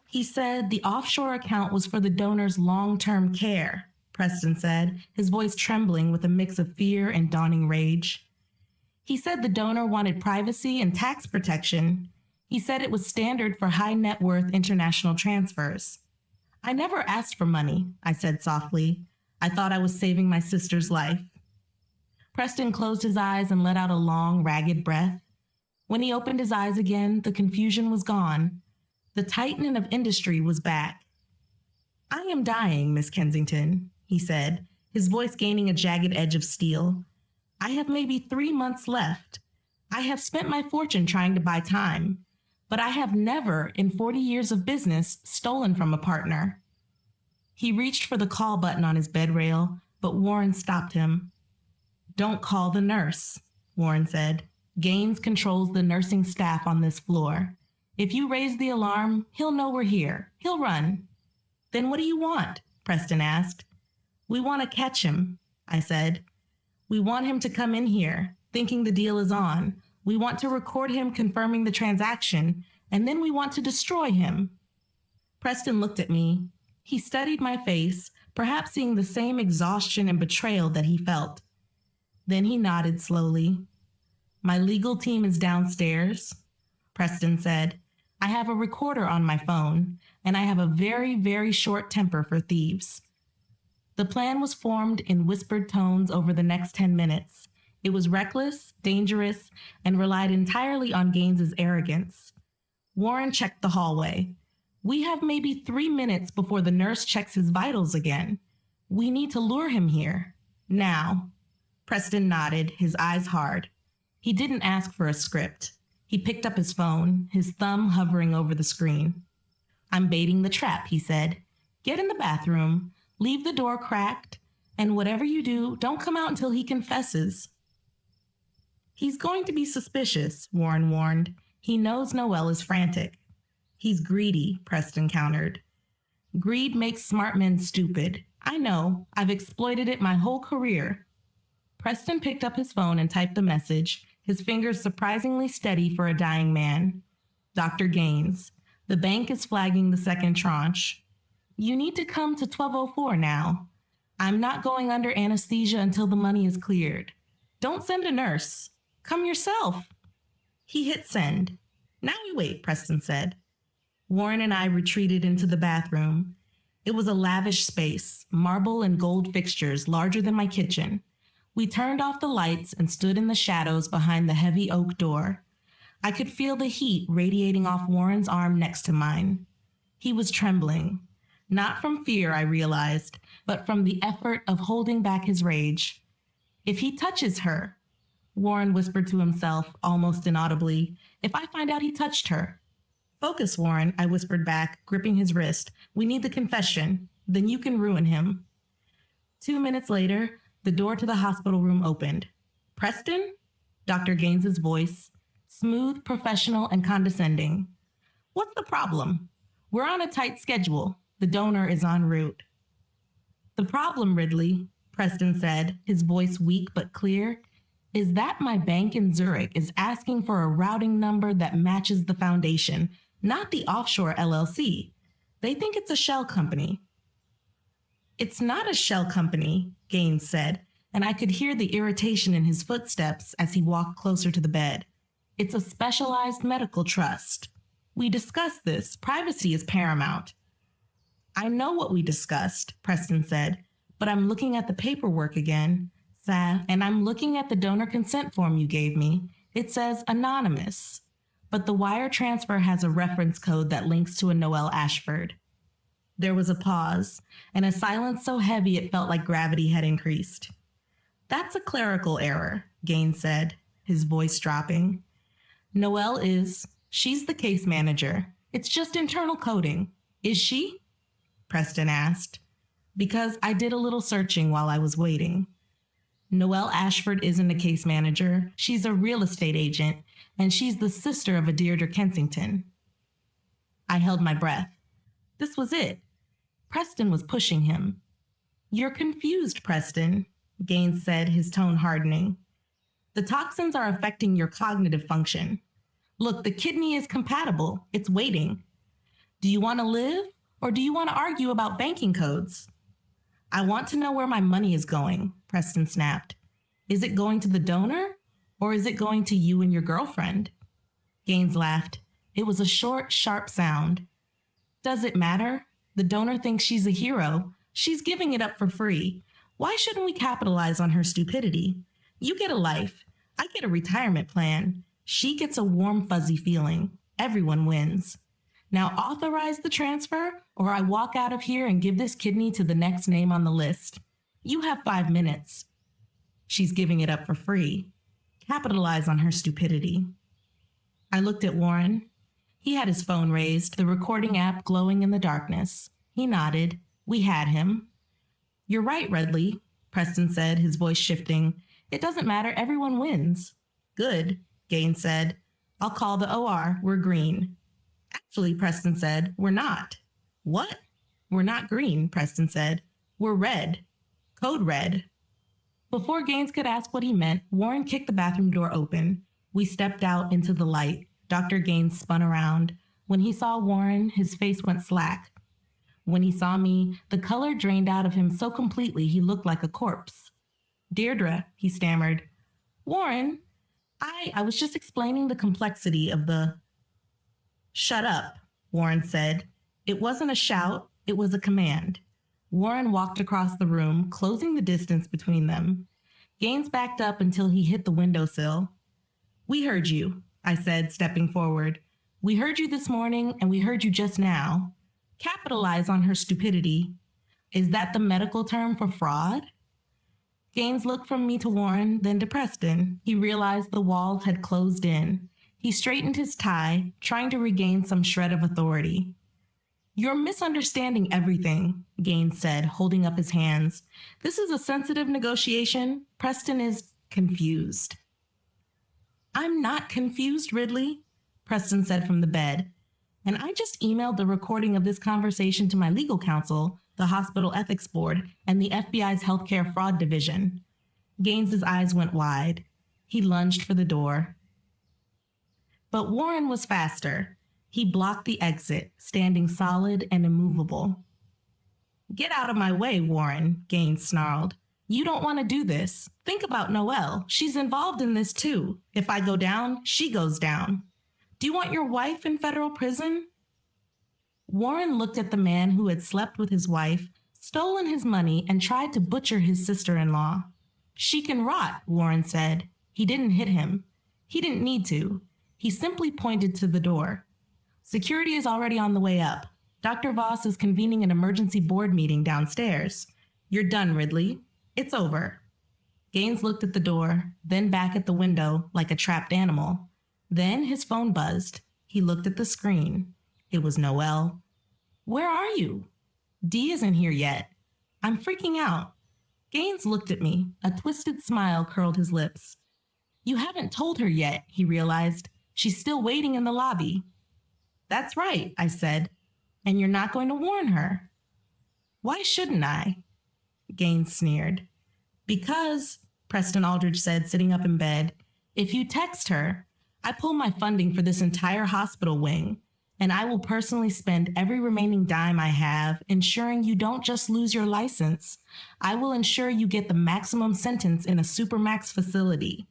He said the offshore account was for the donor's long-term care, Preston said, his voice trembling with a mix of fear and dawning rage. He said the donor wanted privacy and tax protection. He said it was standard for high net worth international transfers. I never asked for money, I said softly. I thought I was saving my sister's life. Preston closed his eyes and let out a long, ragged breath. When he opened his eyes again, the confusion was gone. The titan of industry was back. I am dying, Miss Kensington, he said, his voice gaining a jagged edge of steel. I have maybe 3 months left. I have spent my fortune trying to buy time. But I have never, in 40 years of business, stolen from a partner. He reached for the call button on his bed rail, but Warren stopped him. Don't call the nurse, Warren said. Gaines controls the nursing staff on this floor. If you raise the alarm, he'll know we're here. He'll run. Then what do you want? Preston asked. We want to catch him, I said. We want him to come in here, thinking the deal is on. We want to record him confirming the transaction, and then we want to destroy him. Preston looked at me. He studied my face, perhaps seeing the same exhaustion and betrayal that he felt. Then he nodded slowly. My legal team is downstairs, Preston said. I have a recorder on my phone, and I have a very, very short temper for thieves. The plan was formed in whispered tones over the next 10 minutes. It was reckless, dangerous, and relied entirely on Gaines's arrogance. Warren checked the hallway. We have maybe 3 minutes before the nurse checks his vitals again. We need to lure him here. Now. Preston nodded, his eyes hard. He didn't ask for a script. He picked up his phone, his thumb hovering over the screen. I'm baiting the trap, he said. Get in the bathroom, leave the door cracked, and whatever you do, don't come out until he confesses. He's going to be suspicious, Warren warned. He knows Noelle is frantic. He's greedy, Preston countered. Greed makes smart men stupid. I know. I've exploited it my whole career. Preston picked up his phone and typed the message, his fingers surprisingly steady for a dying man. Dr. Gaines, the bank is flagging the second tranche. You need to come to 1204 now. I'm not going under anesthesia until the money is cleared. Don't send a nurse. Come yourself. He hit send. Now we wait, Preston said. Warren and I retreated into the bathroom. It was a lavish space, marble and gold fixtures larger than my kitchen. We turned off the lights and stood in the shadows behind the heavy oak door. I could feel the heat radiating off Warren's arm next to mine. He was trembling. Not from fear, I realized, but from the effort of holding back his rage. If he touches her, Warren whispered to himself, almost inaudibly, if I find out he touched her. Focus, Warren, I whispered back, gripping his wrist. We need the confession. Then you can ruin him. 2 minutes later, the door to the hospital room opened. Preston? Dr. Gaines's voice, smooth, professional, and condescending. What's the problem? We're on a tight schedule. The donor is en route. The problem, Ridley, Preston said, his voice weak but clear, is that my bank in Zurich is asking for a routing number that matches the foundation, not the offshore LLC. They think it's a shell company. It's not a shell company, Gaines said, and I could hear the irritation in his footsteps as he walked closer to the bed. It's a specialized medical trust. We discussed this. Privacy is paramount. I know what we discussed, Preston said, but I'm looking at the paperwork again, and I'm looking at the donor consent form you gave me. It says anonymous, but the wire transfer has a reference code that links to a Noelle Ashford. There was a pause, and a silence so heavy it felt like gravity had increased. That's a clerical error, Gaines said, his voice dropping. Noelle she's the case manager. It's just internal coding. Is she? Preston asked. Because I did a little searching while I was waiting. Noelle Ashford isn't a case manager. She's a real estate agent, and she's the sister of a Deirdre Kensington. I held my breath. This was it. Preston was pushing him. You're confused, Preston, Gaines said, his tone hardening. The toxins are affecting your cognitive function. Look, the kidney is compatible. It's waiting. Do you want to live, or do you want to argue about banking codes? I want to know where my money is going, Preston snapped. Is it going to the donor, or is it going to you and your girlfriend? Gaines laughed. It was a short, sharp sound. Does it matter? The donor thinks she's a hero. She's giving it up for free. Why shouldn't we capitalize on her stupidity? You get a life. I get a retirement plan. She gets a warm, fuzzy feeling. Everyone wins. Now authorize the transfer, or I walk out of here and give this kidney to the next name on the list. You have 5 minutes. She's giving it up for free. Capitalize on her stupidity. I looked at Warren. He had his phone raised, the recording app glowing in the darkness. He nodded. We had him. You're right, Redley, Preston said, his voice shifting. It doesn't matter. Everyone wins. Good, Gaines said. I'll call the OR. We're green. Actually, Preston said, we're not. What? We're not green, Preston said. We're red. Code red. Before Gaines could ask what he meant, Warren kicked the bathroom door open. We stepped out into the light. Dr. Gaines spun around. When he saw Warren, his face went slack. When he saw me, the color drained out of him so completely he looked like a corpse. Deirdre, he stammered. Warren, I was just explaining the complexity of the... Shut up, Warren said. It wasn't a shout, it was a command. Warren walked across the room, closing the distance between them. Gaines backed up until he hit the windowsill. We heard you, I said, stepping forward. We heard you this morning, and we heard you just now. Capitalize on her stupidity. Is that the medical term for fraud? Gaines looked from me to Warren, then to Preston. He realized the walls had closed in. He straightened his tie, trying to regain some shred of authority. You're misunderstanding everything, Gaines said, holding up his hands. This is a sensitive negotiation. Preston is confused. I'm not confused, Ridley, Preston said from the bed. And I just emailed the recording of this conversation to my legal counsel, the Hospital Ethics Board, and the FBI's Healthcare Fraud Division. Gaines's eyes went wide. He lunged for the door. But Warren was faster. He blocked the exit, standing solid and immovable. Get out of my way, Warren, Gaines snarled. You don't want to do this. Think about Noelle. She's involved in this too. If I go down, she goes down. Do you want your wife in federal prison? Warren looked at the man who had slept with his wife, stolen his money, and tried to butcher his sister-in-law. She can rot, Warren said. He didn't hit him. He didn't need to. He simply pointed to the door. Security is already on the way up. Dr. Voss is convening an emergency board meeting downstairs. You're done, Ridley. It's over. Gaines looked at the door, then back at the window like a trapped animal. Then his phone buzzed. He looked at the screen. It was Noelle. Where are you? Dee isn't here yet. I'm freaking out. Gaines looked at me. A twisted smile curled his lips. You haven't told her yet, he realized. She's still waiting in the lobby. That's right, I said. And you're not going to warn her. Why shouldn't I? Gaines sneered. Because, Preston Aldridge said, sitting up in bed, if you text her, I pull my funding for this entire hospital wing, and I will personally spend every remaining dime I have ensuring you don't just lose your license. I will ensure you get the maximum sentence in a supermax facility.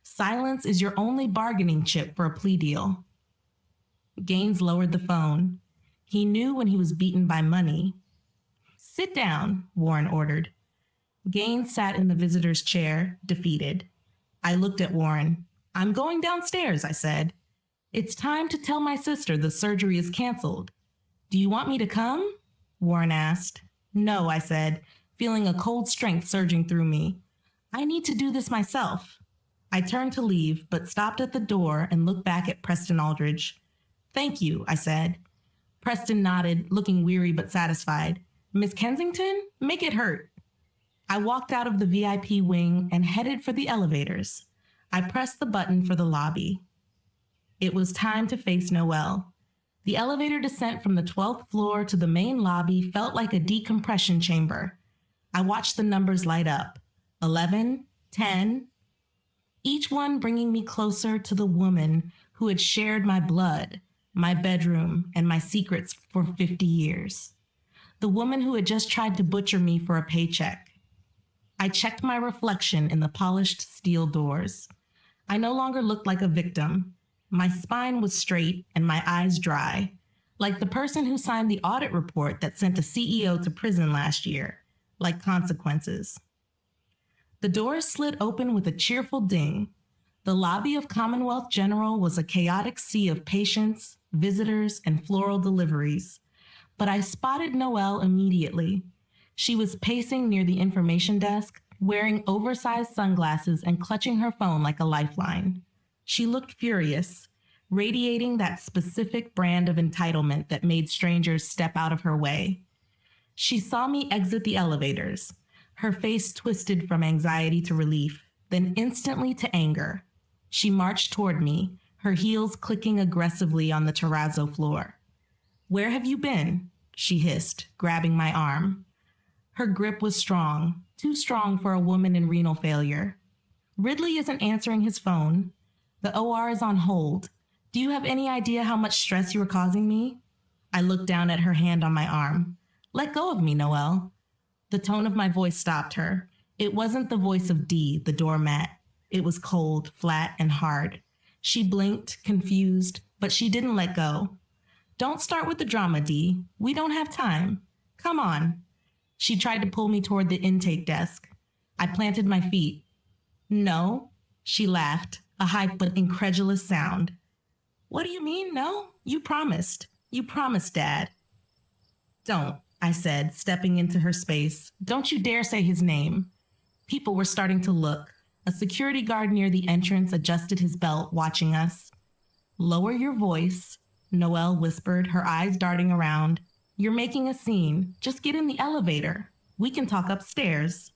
Silence is your only bargaining chip for a plea deal. Gaines lowered the phone. He knew when he was beaten by money. Sit down, Warren ordered. Gaines sat in the visitor's chair, defeated. I looked at Warren. I'm going downstairs, I said. It's time to tell my sister the surgery is canceled. Do you want me to come? Warren asked. No, I said, feeling a cold strength surging through me. I need to do this myself. I turned to leave, but stopped at the door and looked back at Preston Aldridge. Thank you, I said. Preston nodded, looking weary but satisfied. Miss Kensington, make it hurt. I walked out of the VIP wing and headed for the elevators. I pressed the button for the lobby. It was time to face Noelle. The elevator descent from the 12th floor to the main lobby felt like a decompression chamber. I watched the numbers light up. 11, 10, each one bringing me closer to the woman who had shared my blood, my bedroom, and my secrets for 50 years. The woman who had just tried to butcher me for a paycheck. I checked my reflection in the polished steel doors. I no longer looked like a victim. My spine was straight and my eyes dry, like the person who signed the audit report that sent a CEO to prison last year, like consequences. The doors slid open with a cheerful ding. The lobby of Commonwealth General was a chaotic sea of patients, visitors, and floral deliveries. But I spotted Noelle immediately. She was pacing near the information desk, wearing oversized sunglasses and clutching her phone like a lifeline. She looked furious, radiating that specific brand of entitlement that made strangers step out of her way. She saw me exit the elevators, her face twisted from anxiety to relief, then instantly to anger. She marched toward me, her heels clicking aggressively on the terrazzo floor. "Where have you been?" she hissed, grabbing my arm. Her grip was strong, too strong for a woman in renal failure. "Ridley isn't answering his phone. The OR is on hold. Do you have any idea how much stress you are causing me?" I looked down at her hand on my arm. "Let go of me, Noelle." The tone of my voice stopped her. It wasn't the voice of Dee, the doormat. It was cold, flat, and hard. She blinked, confused, but she didn't let go. "Don't start with the drama, Dee. We don't have time. Come on." She tried to pull me toward the intake desk. I planted my feet. "No," she laughed, a high but incredulous sound. "What do you mean, no? You promised. You promised, Dad." "Don't," I said, stepping into her space. "Don't you dare say his name." People were starting to look. A security guard near the entrance adjusted his belt, watching us. "Lower your voice," Noelle whispered, her eyes darting around. "You're making a scene. Just get in the elevator. We can talk upstairs."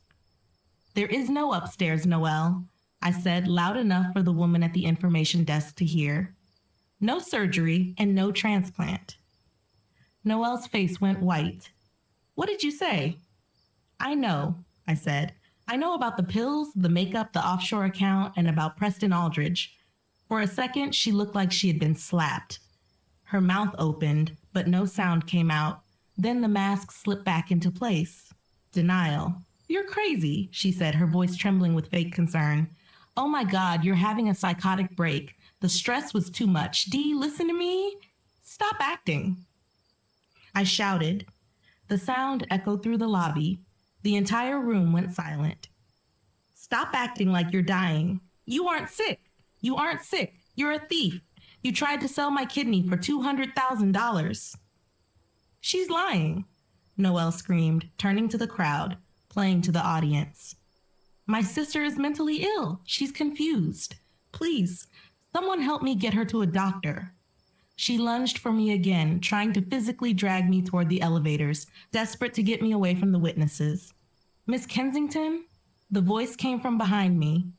"There is no upstairs, Noelle," I said, loud enough for the woman at the information desk to hear. "No surgery and no transplant." Noelle's face went white. "What did you say?" "I know," I said. "I know about the pills, the makeup, the offshore account, and about Preston Aldridge." For a second, she looked like she had been slapped. Her mouth opened, but no sound came out. Then the mask slipped back into place. Denial. "You're crazy," she said, her voice trembling with fake concern. "Oh my God, you're having a psychotic break. The stress was too much. Dee, listen to me. Stop acting." I shouted. The sound echoed through the lobby. The entire room went silent. "Stop acting like you're dying. You aren't sick. You aren't sick. You're a thief. You tried to sell my kidney for $200,000. "She's lying," Noelle screamed, turning to the crowd, playing to the audience. "My sister is mentally ill. She's confused. Please, someone help me get her to a doctor." She lunged for me again, trying to physically drag me toward the elevators, desperate to get me away from the witnesses. "Miss Kensington?" The voice came from behind me,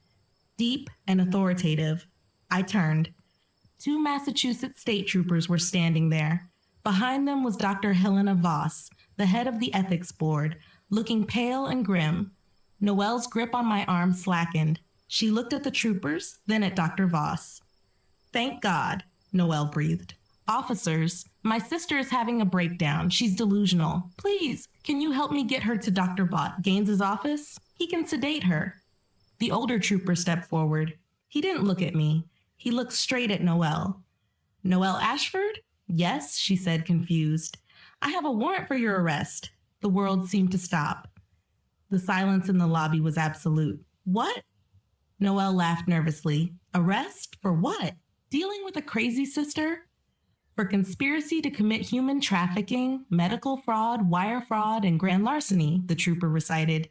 deep and authoritative. I turned. 2 Massachusetts state troopers were standing there. Behind them was Dr. Helena Voss, the head of the ethics board, looking pale and grim. Noelle's grip on my arm slackened. She looked at the troopers, then at Dr. Voss. "Thank God," Noelle breathed. "Officers, my sister is having a breakdown. She's delusional. Please, can you help me get her to Dr. Gaines's office? He can sedate her." The older trooper stepped forward. He didn't look at me. He looked straight at Noelle. "Noelle Ashford?" "Yes," she said, confused. "I have a warrant for your arrest." The world seemed to stop. The silence in the lobby was absolute. "What?" Noelle laughed nervously. "Arrest? For what? Dealing with a crazy sister?" "For conspiracy to commit human trafficking, medical fraud, wire fraud, and grand larceny," the trooper recited.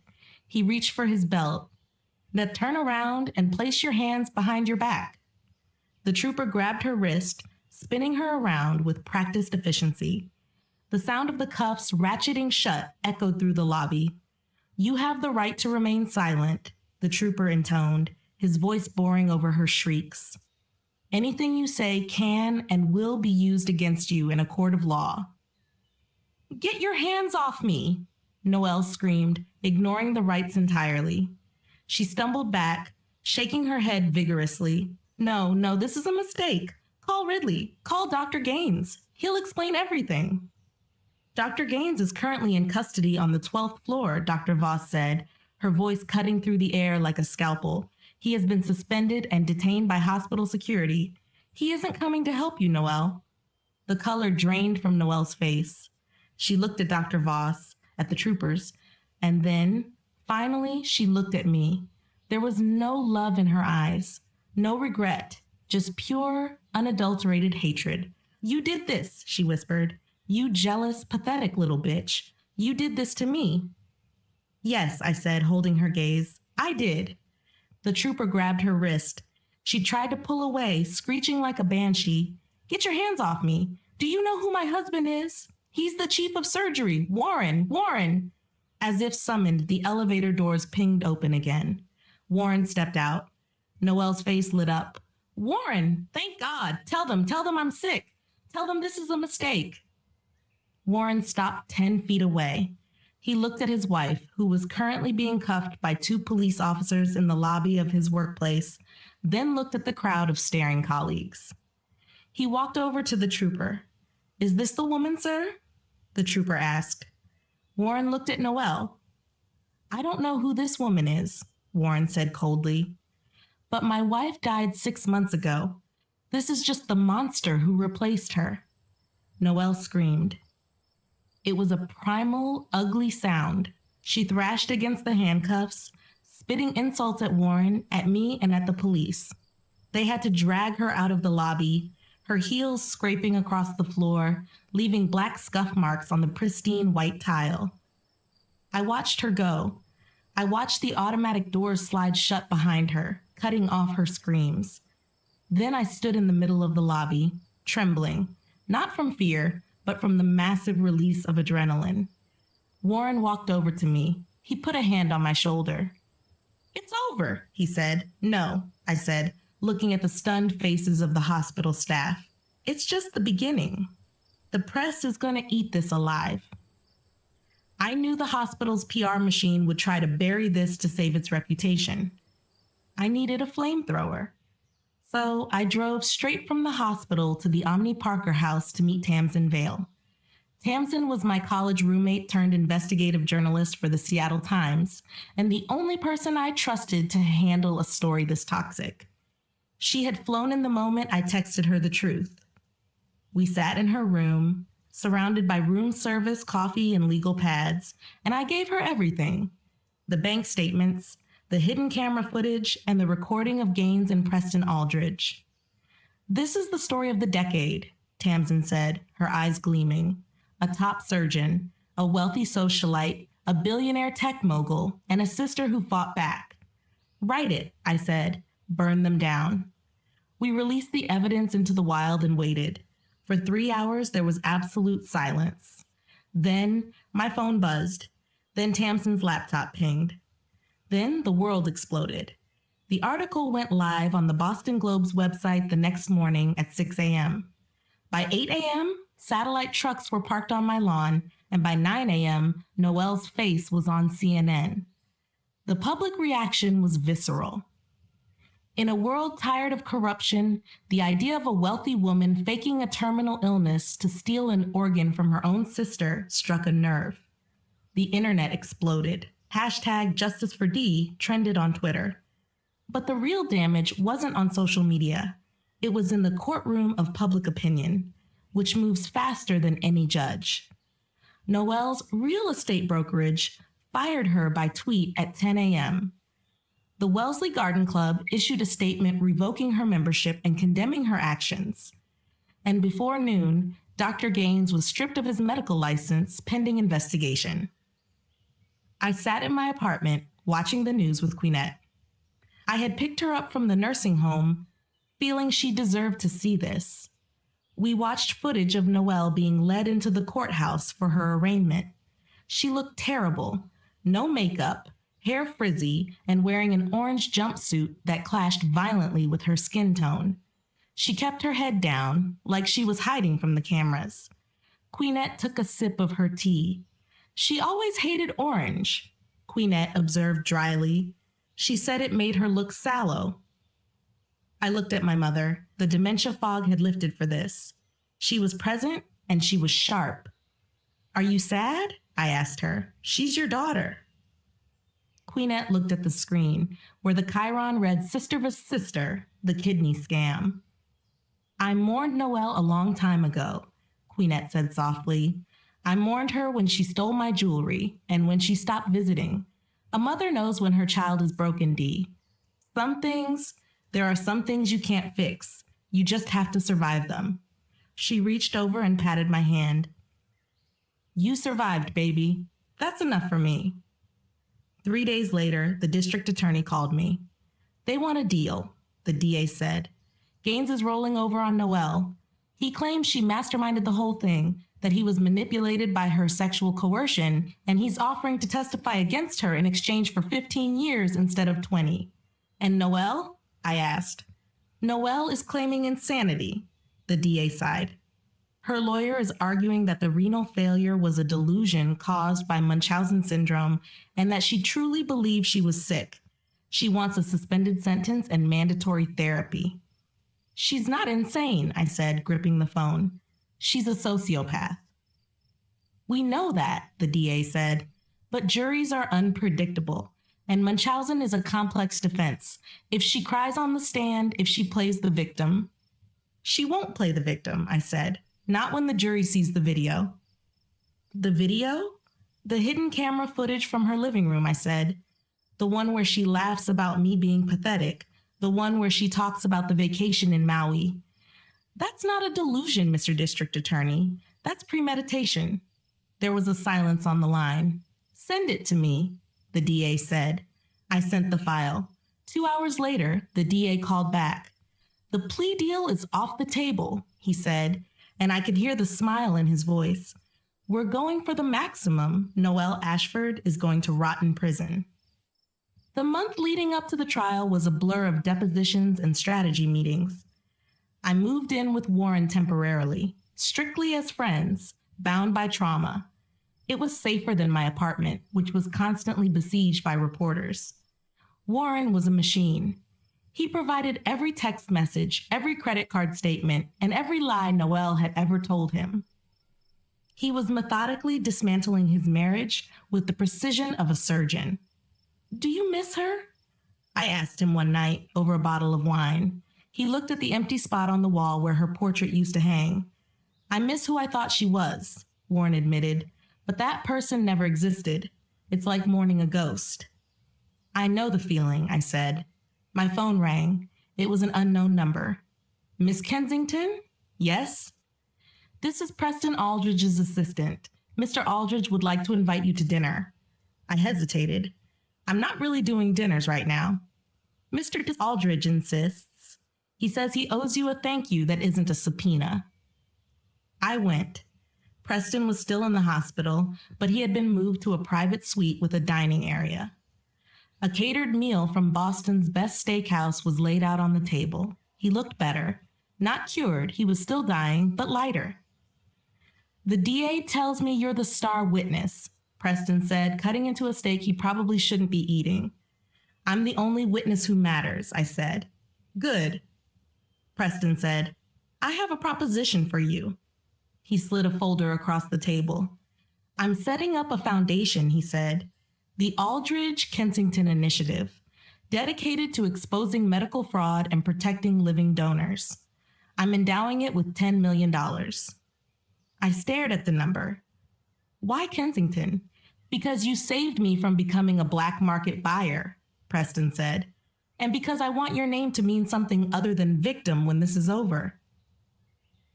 He reached for his belt. "Now turn around and place your hands behind your back." The trooper grabbed her wrist, spinning her around with practiced efficiency. The sound of the cuffs ratcheting shut echoed through the lobby. You have the right to remain silent, the trooper intoned, his voice boring over her shrieks. Anything you say can and will be used against you in a court of law. Get your hands off me, Noelle screamed, ignoring the rights entirely. She stumbled back, shaking her head vigorously. No, this is a mistake. Call Ridley. Call Dr. Gaines. He'll explain everything. Dr. Gaines is currently in custody on the 12th floor, Dr. Voss said, her voice cutting through the air like a scalpel. He has been suspended and detained by hospital security. He isn't coming to help you, Noelle. The color drained from Noelle's face. She looked at Dr. Voss, at the troopers, and then, finally, she looked at me. There was no love in her eyes, no regret, just pure, unadulterated hatred. You did this, she whispered. You jealous, pathetic little bitch. You did this to me. Yes, I said, holding her gaze. I did. The trooper grabbed her wrist. She tried to pull away, screeching like a banshee. Get your hands off me. Do you know who my husband is? He's the chief of surgery. Warren. As if summoned, the elevator doors pinged open again. Warren stepped out. Noelle's face lit up. Warren, thank God. Tell them I'm sick. Tell them this is a mistake. Warren stopped 10 feet away. He looked at his wife, who was currently being cuffed by 2 police officers in the lobby of his workplace, then looked at the crowd of staring colleagues. He walked over to the trooper. Is this the woman, sir? The trooper asked. Warren looked at Noelle. I don't know who this woman is, Warren said coldly. But my wife died 6 months ago. This is just the monster who replaced her. Noelle screamed. It was a primal, ugly sound. She thrashed against the handcuffs, spitting insults at Warren, at me, and at the police. They had to drag her out of the lobby, her heels scraping across the floor, leaving black scuff marks on the pristine white tile. I watched her go. I watched the automatic doors slide shut behind her, cutting off her screams. Then I stood in the middle of the lobby, trembling, not from fear, but from the massive release of adrenaline. Warren walked over to me. He put a hand on my shoulder. It's over, he said. No, I said, looking at the stunned faces of the hospital staff. It's just the beginning. The press is going to eat this alive. I knew the hospital's PR machine would try to bury this to save its reputation. I needed a flamethrower. So I drove straight from the hospital to the Omni Parker house to meet Tamsin Vale. Tamsin was my college roommate turned investigative journalist for the Seattle Times, and the only person I trusted to handle a story this toxic. She had flown in the moment I texted her the truth. We sat in her room, surrounded by room service, coffee, and legal pads, and I gave her everything. The bank statements, the hidden camera footage, and the recording of Gaines and Preston Aldridge. This is the story of the decade, Tamsin said, her eyes gleaming. A top surgeon, a wealthy socialite, a billionaire tech mogul, and a sister who fought back. Write it, I said. Burn them down. We released the evidence into the wild and waited. For 3 hours, there was absolute silence. Then my phone buzzed. Then Tamsin's laptop pinged. Then the world exploded. The article went live on the Boston Globe's website the next morning at 6 a.m. By 8 a.m., satellite trucks were parked on my lawn, and by 9 a.m., Noelle's face was on CNN. The public reaction was visceral. In a world tired of corruption, the idea of a wealthy woman faking a terminal illness to steal an organ from her own sister struck a nerve. The internet exploded. #JusticeForD trended on Twitter. But the real damage wasn't on social media. It was in the courtroom of public opinion, which moves faster than any judge. Noelle's real estate brokerage fired her by tweet at 10 a.m. The Wellesley Garden Club issued a statement revoking her membership and condemning her actions. And before noon, Dr. Gaines was stripped of his medical license pending investigation. I sat in my apartment watching the news with Queenette. I had picked her up from the nursing home, feeling she deserved to see this. We watched footage of Noelle being led into the courthouse for her arraignment. She looked terrible, No makeup, hair frizzy, and wearing an orange jumpsuit that clashed violently with her skin tone. She kept her head down, like she was hiding from the cameras. Queenette took a sip of her tea. She always hated orange, Queenette observed dryly. She said it made her look sallow. I looked at my mother. The dementia fog had lifted for this. She was present, and she was sharp. Are you sad? I asked her. She's your daughter. Queenette looked at the screen, where the chyron read Sister vs. Sister, the kidney scam. I mourned Noelle a long time ago, Queenette said softly. I mourned her when she stole my jewelry and when she stopped visiting. A mother knows when her child is broken, Dee. There are some things you can't fix. You just have to survive them. She reached over and patted my hand. You survived, baby. That's enough for me. 3 days later, the district attorney called me. They want a deal, the DA said. Gaines is rolling over on Noelle. He claims she masterminded the whole thing, that he was manipulated by her sexual coercion, and he's offering to testify against her in exchange for 15 years instead of 20. And Noelle? I asked. Noelle is claiming insanity, the DA sighed. Her lawyer is arguing that the renal failure was a delusion caused by Munchausen syndrome and that she truly believes she was sick. She wants a suspended sentence and mandatory therapy. She's not insane, I said, gripping the phone. She's a sociopath. We know that, the DA said, but juries are unpredictable, and Munchausen is a complex defense. If she cries on the stand, if she plays the victim. She won't play the victim, I said. Not when the jury sees the video. The video? The hidden camera footage from her living room, I said. The one where she laughs about me being pathetic. The one where she talks about the vacation in Maui. That's not a delusion, Mr. District Attorney. That's premeditation. There was a silence on the line. Send it to me, the DA said. I sent the file. 2 hours later, the DA called back. The plea deal is off the table, he said, and I could hear the smile in his voice. We're going for the maximum. Noelle Ashford is going to rot in prison. The month leading up to the trial was a blur of depositions and strategy meetings. I moved in with Warren temporarily, strictly as friends, bound by trauma. It was safer than my apartment, which was constantly besieged by reporters. Warren was a machine. He provided every text message, every credit card statement, and every lie Noelle had ever told him. He was methodically dismantling his marriage with the precision of a surgeon. Do you miss her? I asked him one night over a bottle of wine. He looked at the empty spot on the wall where her portrait used to hang. I miss who I thought she was, Warren admitted, but that person never existed. It's like mourning a ghost. I know the feeling, I said. My phone rang. It was an unknown number. Miss Kensington? Yes? This is Preston Aldridge's assistant. Mr. Aldridge would like to invite you to dinner. I hesitated. I'm not really doing dinners right now. Mr. Aldridge insists. He says he owes you a thank you that isn't a subpoena. I went. Preston was still in the hospital, but he had been moved to a private suite with a dining area. A catered meal from Boston's best steakhouse was laid out on the table. He looked better. Not cured, he was still dying, but lighter. The DA tells me you're the star witness, Preston said, cutting into a steak he probably shouldn't be eating. I'm the only witness who matters, I said. Good. Preston said, I have a proposition for you. He slid a folder across the table. I'm setting up a foundation, he said. The Aldridge Kensington Initiative, dedicated to exposing medical fraud and protecting living donors. I'm endowing it with $10 million. I stared at the number. Why Kensington? Because you saved me from becoming a black market buyer, Preston said, and because I want your name to mean something other than victim when this is over.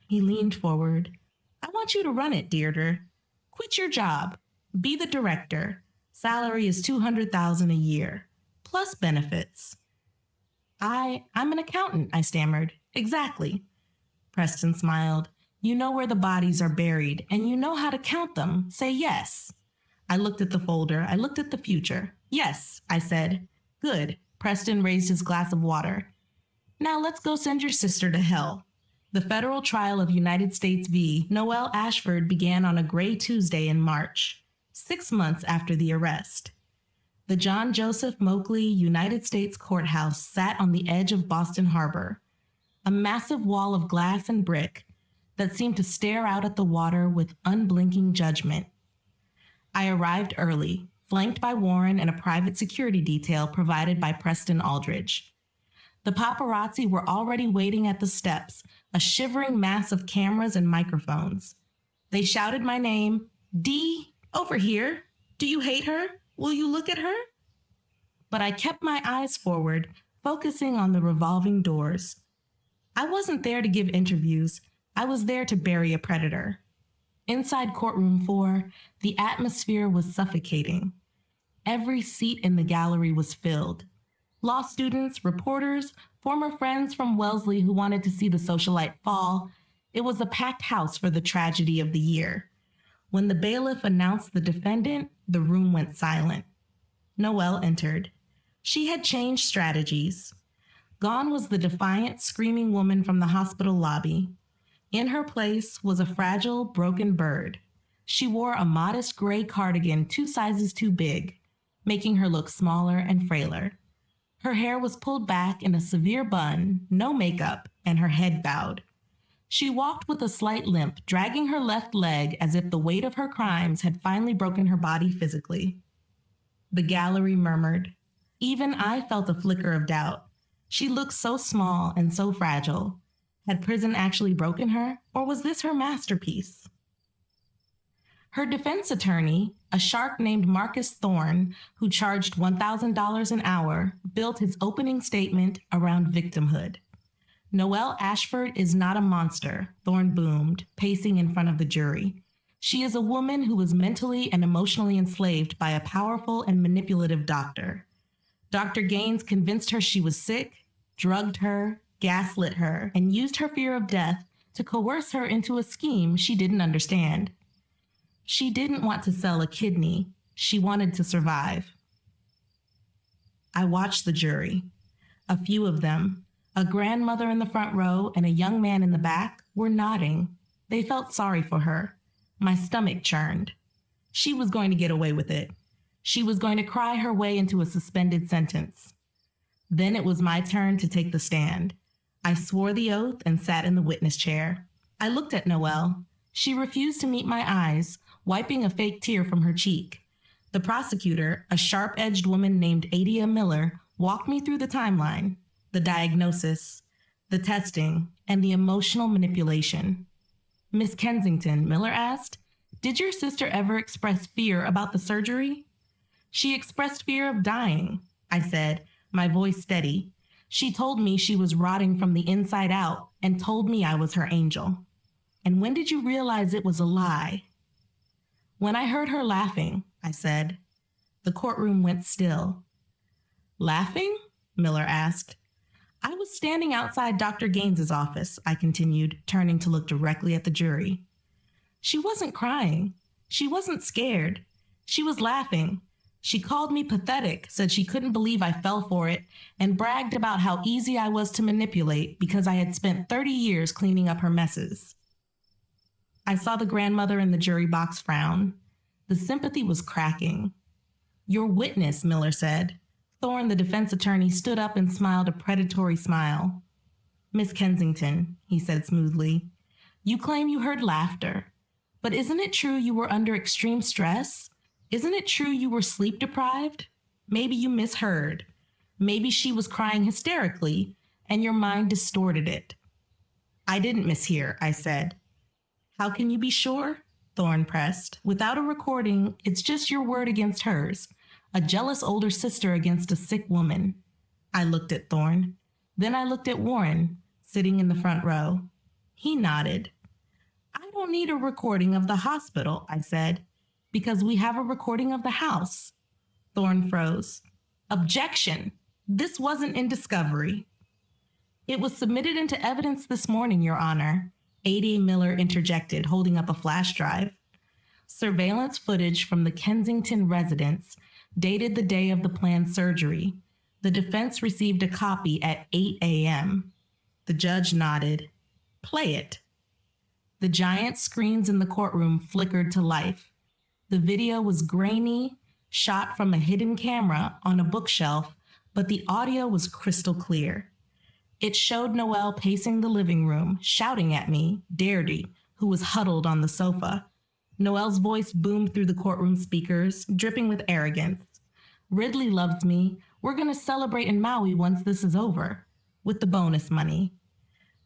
He leaned forward. I want you to run it, Deirdre. Quit your job. Be the director. Salary is $200,000 a year, plus benefits. I'm an accountant, I stammered. Exactly. Preston smiled. You know where the bodies are buried, and you know how to count them. Say yes. I looked at the folder. I looked at the future. Yes, I said. Good. Preston raised his glass of water. Now let's go send your sister to hell. The federal trial of United States v. Noel Ashford began on a gray Tuesday in March, 6 months after the arrest. The John Joseph Moakley United States Courthouse sat on the edge of Boston Harbor, a massive wall of glass and brick that seemed to stare out at the water with unblinking judgment. I arrived early, flanked by Warren and a private security detail provided by Preston Aldridge. The paparazzi were already waiting at the steps, a shivering mass of cameras and microphones. They shouted my name, "Dee, over here. Do you hate her? Will you look at her?" But I kept my eyes forward, focusing on the revolving doors. I wasn't there to give interviews. I was there to bury a predator. Inside courtroom 4, the atmosphere was suffocating. Every seat in the gallery was filled. Law students, reporters, former friends from Wellesley who wanted to see the socialite fall. It was a packed house for the tragedy of the year. When the bailiff announced the defendant, the room went silent. Noelle entered. She had changed strategies. Gone was the defiant, screaming woman from the hospital lobby. In her place was a fragile, broken bird. She wore a modest gray cardigan 2 sizes too big, making her look smaller and frailer. Her hair was pulled back in a severe bun, no makeup, and her head bowed. She walked with a slight limp, dragging her left leg as if the weight of her crimes had finally broken her body physically. The gallery murmured. Even I felt a flicker of doubt. She looked so small and so fragile. Had prison actually broken her, or was this her masterpiece? Her defense attorney, a shark named Marcus Thorne, who charged $1,000 an hour, built his opening statement around victimhood. Noelle Ashford is not a monster, Thorne boomed, pacing in front of the jury. She is a woman who was mentally and emotionally enslaved by a powerful and manipulative doctor. Dr. Gaines convinced her she was sick, drugged her, gaslit her, and used her fear of death to coerce her into a scheme she didn't understand. She didn't want to sell a kidney. She wanted to survive. I watched the jury. A few of them, a grandmother in the front row and a young man in the back, were nodding. They felt sorry for her. My stomach churned. She was going to get away with it. She was going to cry her way into a suspended sentence. Then it was my turn to take the stand. I swore the oath and sat in the witness chair. I looked at Noelle. She refused to meet my eyes, wiping a fake tear from her cheek. The prosecutor, a sharp-edged woman named Adia Miller, walked me through the timeline, the diagnosis, the testing, and the emotional manipulation. "Miss Kensington," Miller asked, "did your sister ever express fear about the surgery?" "She expressed fear of dying," I said, my voice steady. "She told me she was rotting from the inside out and told me I was her angel." "And when did you realize it was a lie?" "When I heard her laughing," I said. The courtroom went still. "Laughing?" Miller asked. "I was standing outside Dr. Gaines's office," I continued, turning to look directly at the jury. "She wasn't crying. She wasn't scared. She was laughing. She called me pathetic, said she couldn't believe I fell for it, and bragged about how easy I was to manipulate because I had spent 30 years cleaning up her messes." I saw the grandmother in the jury box frown. The sympathy was cracking. "Your witness," Miller said. Thorne, the defense attorney, stood up and smiled a predatory smile. "Miss Kensington," he said smoothly, "you claim you heard laughter. But isn't it true you were under extreme stress? Isn't it true you were sleep deprived? Maybe you misheard. Maybe she was crying hysterically, and your mind distorted it." "I didn't mishear," I said. "How can you be sure?" Thorne pressed. "Without a recording, it's just your word against hers. A jealous older sister against a sick woman." I looked at Thorne. Then I looked at Warren, sitting in the front row. He nodded. "I don't need a recording of the hospital," I said, "because we have a recording of the house." Thorne froze. "Objection! This wasn't in discovery." "It was submitted into evidence this morning, Your Honor," A.D. Miller interjected, holding up a flash drive. Surveillance footage from the Kensington residence dated the day of the planned surgery. The defense received a copy at 8 a.m. The judge nodded. Play it. The giant screens in the courtroom flickered to life. The video was grainy, shot from a hidden camera on a bookshelf, but the audio was crystal clear. It showed Noelle pacing the living room, shouting at me, Daredy, who was huddled on the sofa. Noelle's voice boomed through the courtroom speakers, dripping with arrogance. Ridley loves me. We're going to celebrate in Maui once this is over. With the bonus money.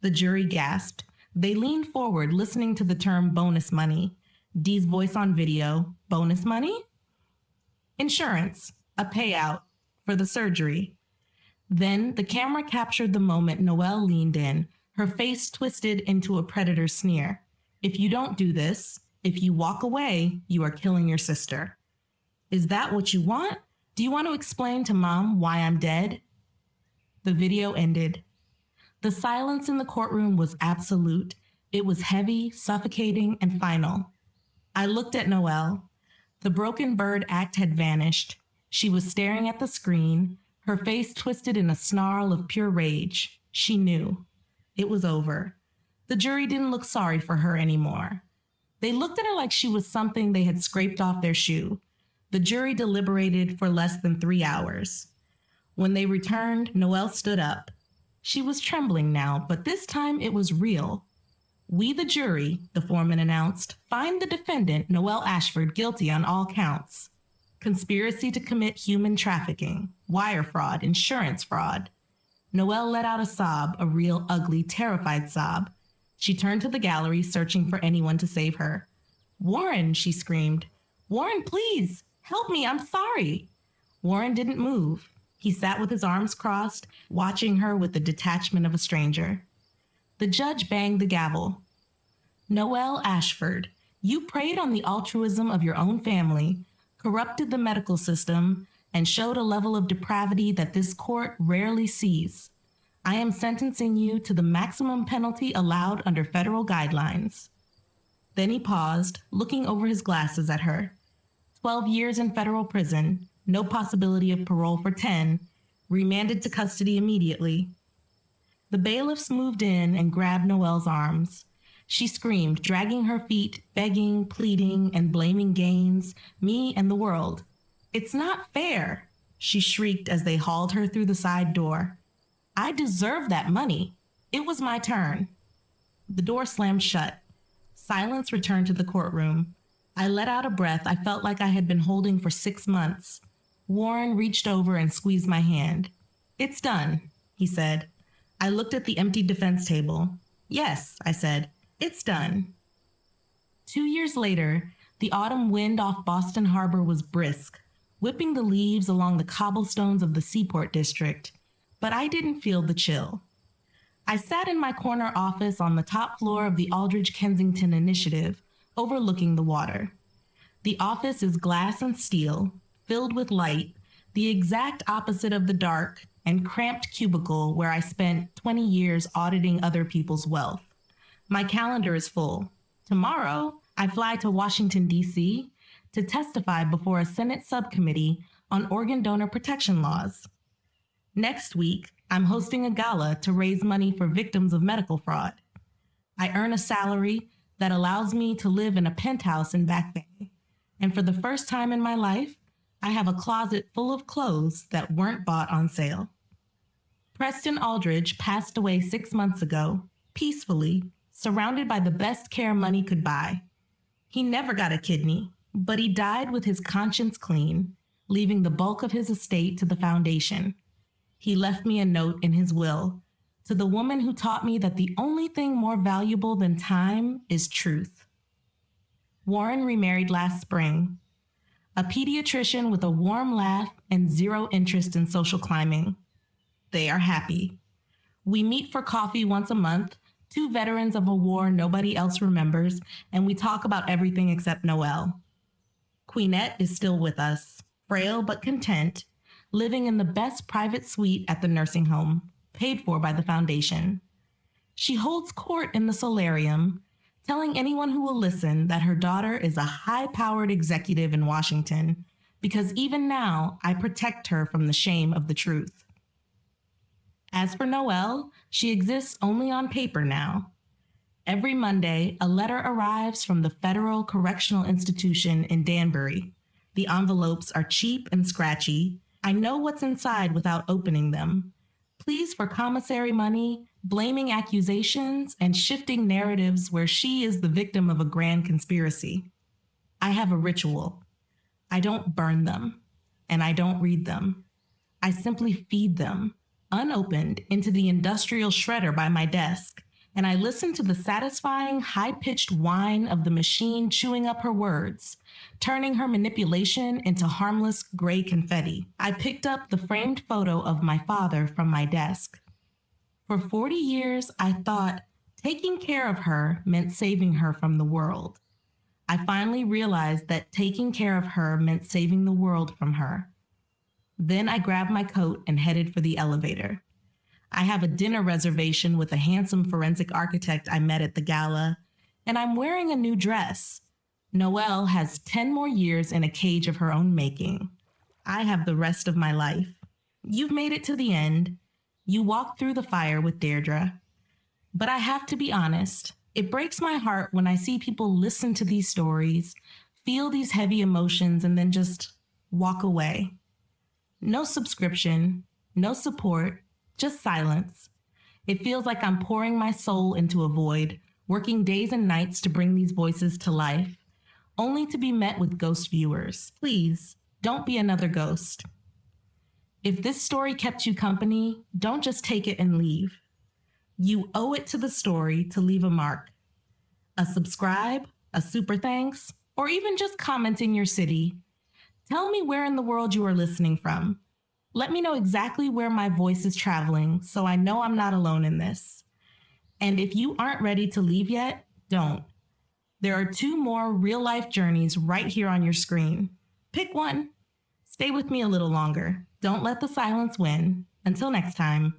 The jury gasped. They leaned forward, listening to the term bonus money. Dee's voice on video. Bonus money? Insurance. A payout. For the surgery. Then the camera captured the moment Noelle leaned in, her face twisted into a predator sneer. If you don't do this, if you walk away, you are killing your sister. Is that what you want? Do you want to explain to Mom why I'm dead? The video ended. The silence in the courtroom was absolute. It was heavy, suffocating, and final. I looked at Noelle. The broken bird act had vanished. She was staring at the screen, her face twisted in a snarl of pure rage. She knew. It was over. The jury didn't look sorry for her anymore. They looked at her like she was something they had scraped off their shoe. The jury deliberated for less than 3 hours. When they returned, Noelle stood up. She was trembling now, but this time it was real. We, the jury, the foreman announced, find the defendant, Noelle Ashford, guilty on all counts. Conspiracy to commit human trafficking, wire fraud, insurance fraud. Noelle let out a sob, a real, ugly, terrified sob. She turned to the gallery, searching for anyone to save her. Warren, she screamed. Warren, please, help me, I'm sorry. Warren didn't move. He sat with his arms crossed, watching her with the detachment of a stranger. The judge banged the gavel. Noelle Ashford, you preyed on the altruism of your own family, corrupted the medical system, and showed a level of depravity that this court rarely sees. I am sentencing you to the maximum penalty allowed under federal guidelines. Then he paused, looking over his glasses at her. 12 years in federal prison, no possibility of parole for 10, remanded to custody immediately. The bailiffs moved in and grabbed Noelle's arms. She screamed, dragging her feet, begging, pleading, and blaming Gaines, me, and the world. It's not fair, she shrieked as they hauled her through the side door. I deserve that money. It was my turn. The door slammed shut. Silence returned to the courtroom. I let out a breath I felt like I had been holding for 6 months. Warren reached over and squeezed my hand. It's done, he said. I looked at the empty defense table. Yes, I said. It's done. 2 years later, the autumn wind off Boston Harbor was brisk, whipping the leaves along the cobblestones of the Seaport District, but I didn't feel the chill. I sat in my corner office on the top floor of the Aldridge Kensington Initiative, overlooking the water. The office is glass and steel, filled with light, the exact opposite of the dark and cramped cubicle where I spent 20 years auditing other people's wealth. My calendar is full. Tomorrow, I fly to Washington, D.C. to testify before a Senate subcommittee on organ donor protection laws. Next week, I'm hosting a gala to raise money for victims of medical fraud. I earn a salary that allows me to live in a penthouse in Back Bay. And for the first time in my life, I have a closet full of clothes that weren't bought on sale. Preston Aldridge passed away 6 months ago, peacefully, surrounded by the best care money could buy. He never got a kidney, but he died with his conscience clean, leaving the bulk of his estate to the foundation. He left me a note in his will, to the woman who taught me that the only thing more valuable than time is truth. Warren remarried last spring. A pediatrician with a warm laugh and zero interest in social climbing. They are happy. We meet for coffee once a month, 2 veterans of a war nobody else remembers, and we talk about everything except Noelle. Queenette is still with us, frail but content, living in the best private suite at the nursing home, paid for by the foundation. She holds court in the solarium, telling anyone who will listen that her daughter is a high-powered executive in Washington, because even now I protect her from the shame of the truth. As for Noelle, she exists only on paper now. Every Monday, a letter arrives from the Federal Correctional Institution in Danbury. The envelopes are cheap and scratchy. I know what's inside without opening them. Pleas for commissary money, blaming accusations, and shifting narratives where she is the victim of a grand conspiracy. I have a ritual. I don't burn them, and I don't read them. I simply feed them, unopened, into the industrial shredder by my desk, and I listen to the satisfying, high-pitched whine of the machine chewing up her words, turning her manipulation into harmless gray confetti. I picked up the framed photo of my father from my desk. For 40 years, I thought taking care of her meant saving her from the world. I finally realized that taking care of her meant saving the world from her. Then I grabbed my coat and headed for the elevator. I have a dinner reservation with a handsome forensic architect I met at the gala, and I'm wearing a new dress. Noelle has 10 more years in a cage of her own making. I have the rest of my life. You've made it to the end. You walked through the fire with Deirdre. But I have to be honest, it breaks my heart when I see people listen to these stories, feel these heavy emotions, and then just walk away. No subscription, no support, just silence. It feels like I'm pouring my soul into a void, working days and nights to bring these voices to life, only to be met with ghost viewers. Please, don't be another ghost. If this story kept you company, don't just take it and leave. You owe it to the story to leave a mark. A subscribe, a super thanks, or even just comment in your city. Tell me where in the world you are listening from. Let me know exactly where my voice is traveling so I know I'm not alone in this. And if you aren't ready to leave yet, don't. There are 2 more real-life journeys right here on your screen. Pick one. Stay with me a little longer. Don't let the silence win. Until next time.